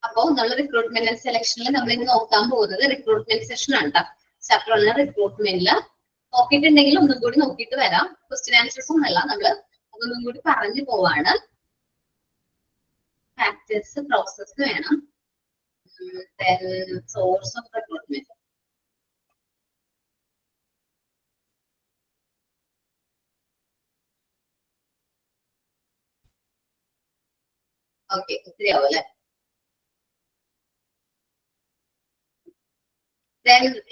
അപ്പോ നമ്മൾ റിക്രൂട്ട്മെന്റ് ആൻഡ് സെലക്ഷനിൽ നമ്മൾ ഇന്ന് നോക്കാൻ പോകുന്നത് റിക്രൂട്ട്മെന്റ് സെഷൻ ആണ് കേട്ടോ. ചാപ്റ്റർ 1 റിക്രൂട്ട്മെന്റിൽ നോക്കിയിട്ടുണ്ടെങ്കിൽ ഒന്നും കൂടി നോക്കിയിട്ട് വരാം. ക്വസ്റ്റ്യൻ ആൻസേഴ്സ് ഒന്നല്ല, നമ്മൾ അതൊന്നും കൂടി പറഞ്ഞു പോവാണ്. ഫാക്ടേഴ്സ്, പ്രോസസ് വേണം, സോഴ്സ് ഓഫ് റിക്രൂട്ട്മെന്റ്. ഓക്കെ, ഒത്തിരി ആവുമല്ലേ?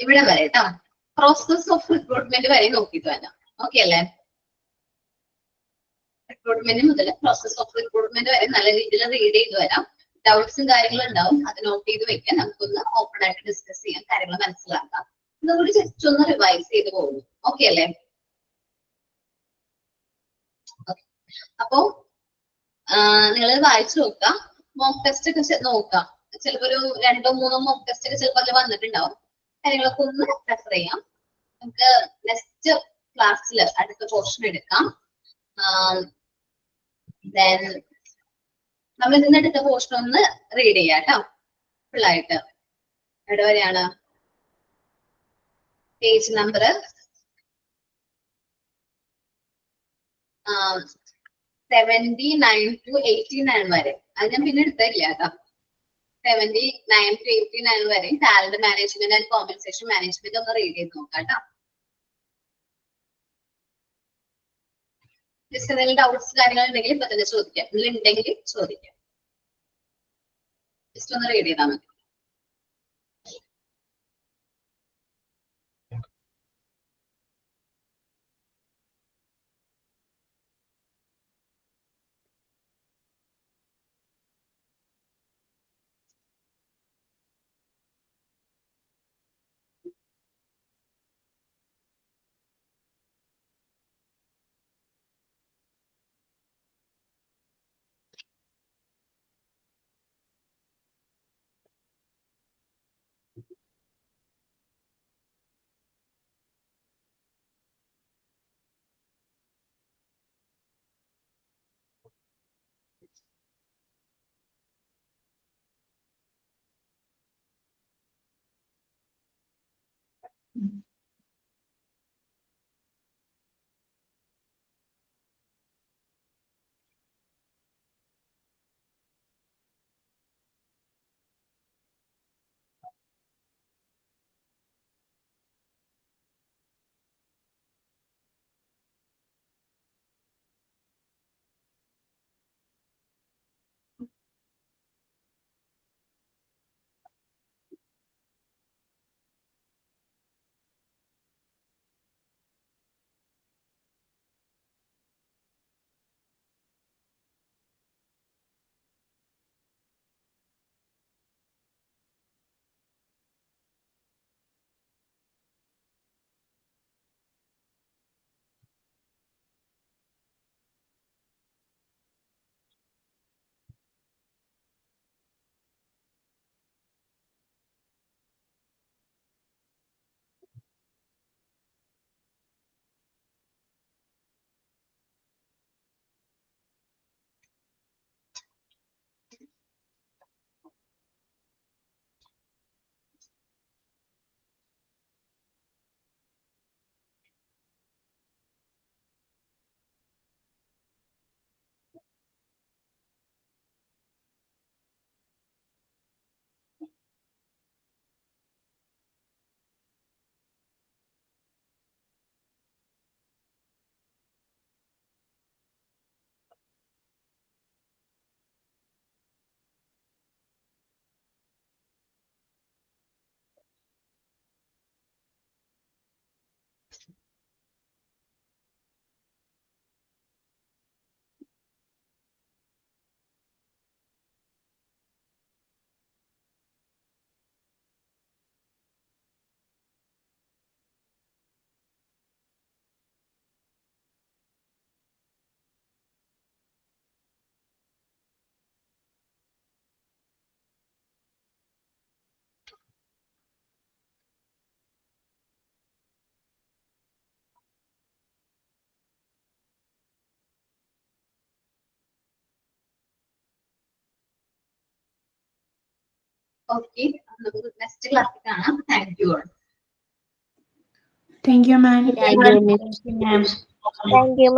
ഇവിടെ വരെ കേട്ടോ, പ്രോസസ് ഓഫ് റിക്രൂട്ട്മെന്റ് വരെ നോക്കിയിട്ട് വരാം. ഓക്കെ അല്ലേ? റിക്രൂട്ട്മെന്റ് മുതൽ പ്രോസസ് ഓഫ് റിക്രൂട്ട്മെന്റ് വരെ നല്ല രീതിയിൽ റീഡ് ചെയ്ത് വരാം. ഡൗട്ട്സും കാര്യങ്ങളും ഉണ്ടാവും, അത് നോട്ട് ചെയ്ത് വെക്കാൻ നമുക്കൊന്ന് ഓപ്പൺ ആയിട്ട് ഡിസ്കസ് ചെയ്യാൻ, കാര്യങ്ങൾ മനസ്സിലാക്കാം. ഇതുകൂടി ജസ്റ്റ് ഒന്ന് റിവൈസ് ചെയ്ത് പോകുന്നു. ഓക്കെ അല്ലേ? അപ്പോ നിങ്ങൾ വായിച്ചു നോക്കാം, മോക്ക് ടെസ്റ്റ് ഒക്കെ നോക്കാം. ചിലപ്പോ ഒരു 2 3 മോക്ക് ടെസ്റ്റ് ഒക്കെ ചിലപ്പോൾ അതിൽ വന്നിട്ടുണ്ടാവും. കാര്യങ്ങളൊക്കെ ഒന്ന് റെഫർ ചെയ്യാം. നമുക്ക് നെക്സ്റ്റ് ക്ലാസ്സിൽ അടുത്ത പോർഷൻ എടുക്കാം. ദെൻ നമ്മൾ ഇന്ന് എടുത്ത പോർഷൻ ഒന്ന് റീഡ് ചെയ്യാം കേട്ടോ, ഫുള്ളായിട്ട്. എവിടെ വരെയാണ്? പേജ് നമ്പർ 79 to 89 വരെ. അത് ഞാൻ പിന്നെ എടുത്തില്ല കേട്ടോ. 79 to 89 വരെ talent management and compensation management ഒന്ന് റീഡ് ചെയ്ത് നോക്കാം കേട്ടോ. ജസ്റ്റ് എന്തെങ്കിലും ഡൗട്ട്സ് കാര്യങ്ങൾ ഉണ്ടെങ്കിൽ ഇപ്പൊ തന്നെ ചോദിക്കാം, ഉണ്ടെങ്കിൽ ചോദിക്കാം. ജസ്റ്റ് ഒന്ന് റീഡ് ചെയ്താൽ മതി. ഓക്കെ, നമുക്ക് നെക്സ്റ്റ് ക്ലാസ്സിൽ കാണാം. Thank you. Thank you, ma'am. Thank you, miss. Ma'am. Thank you.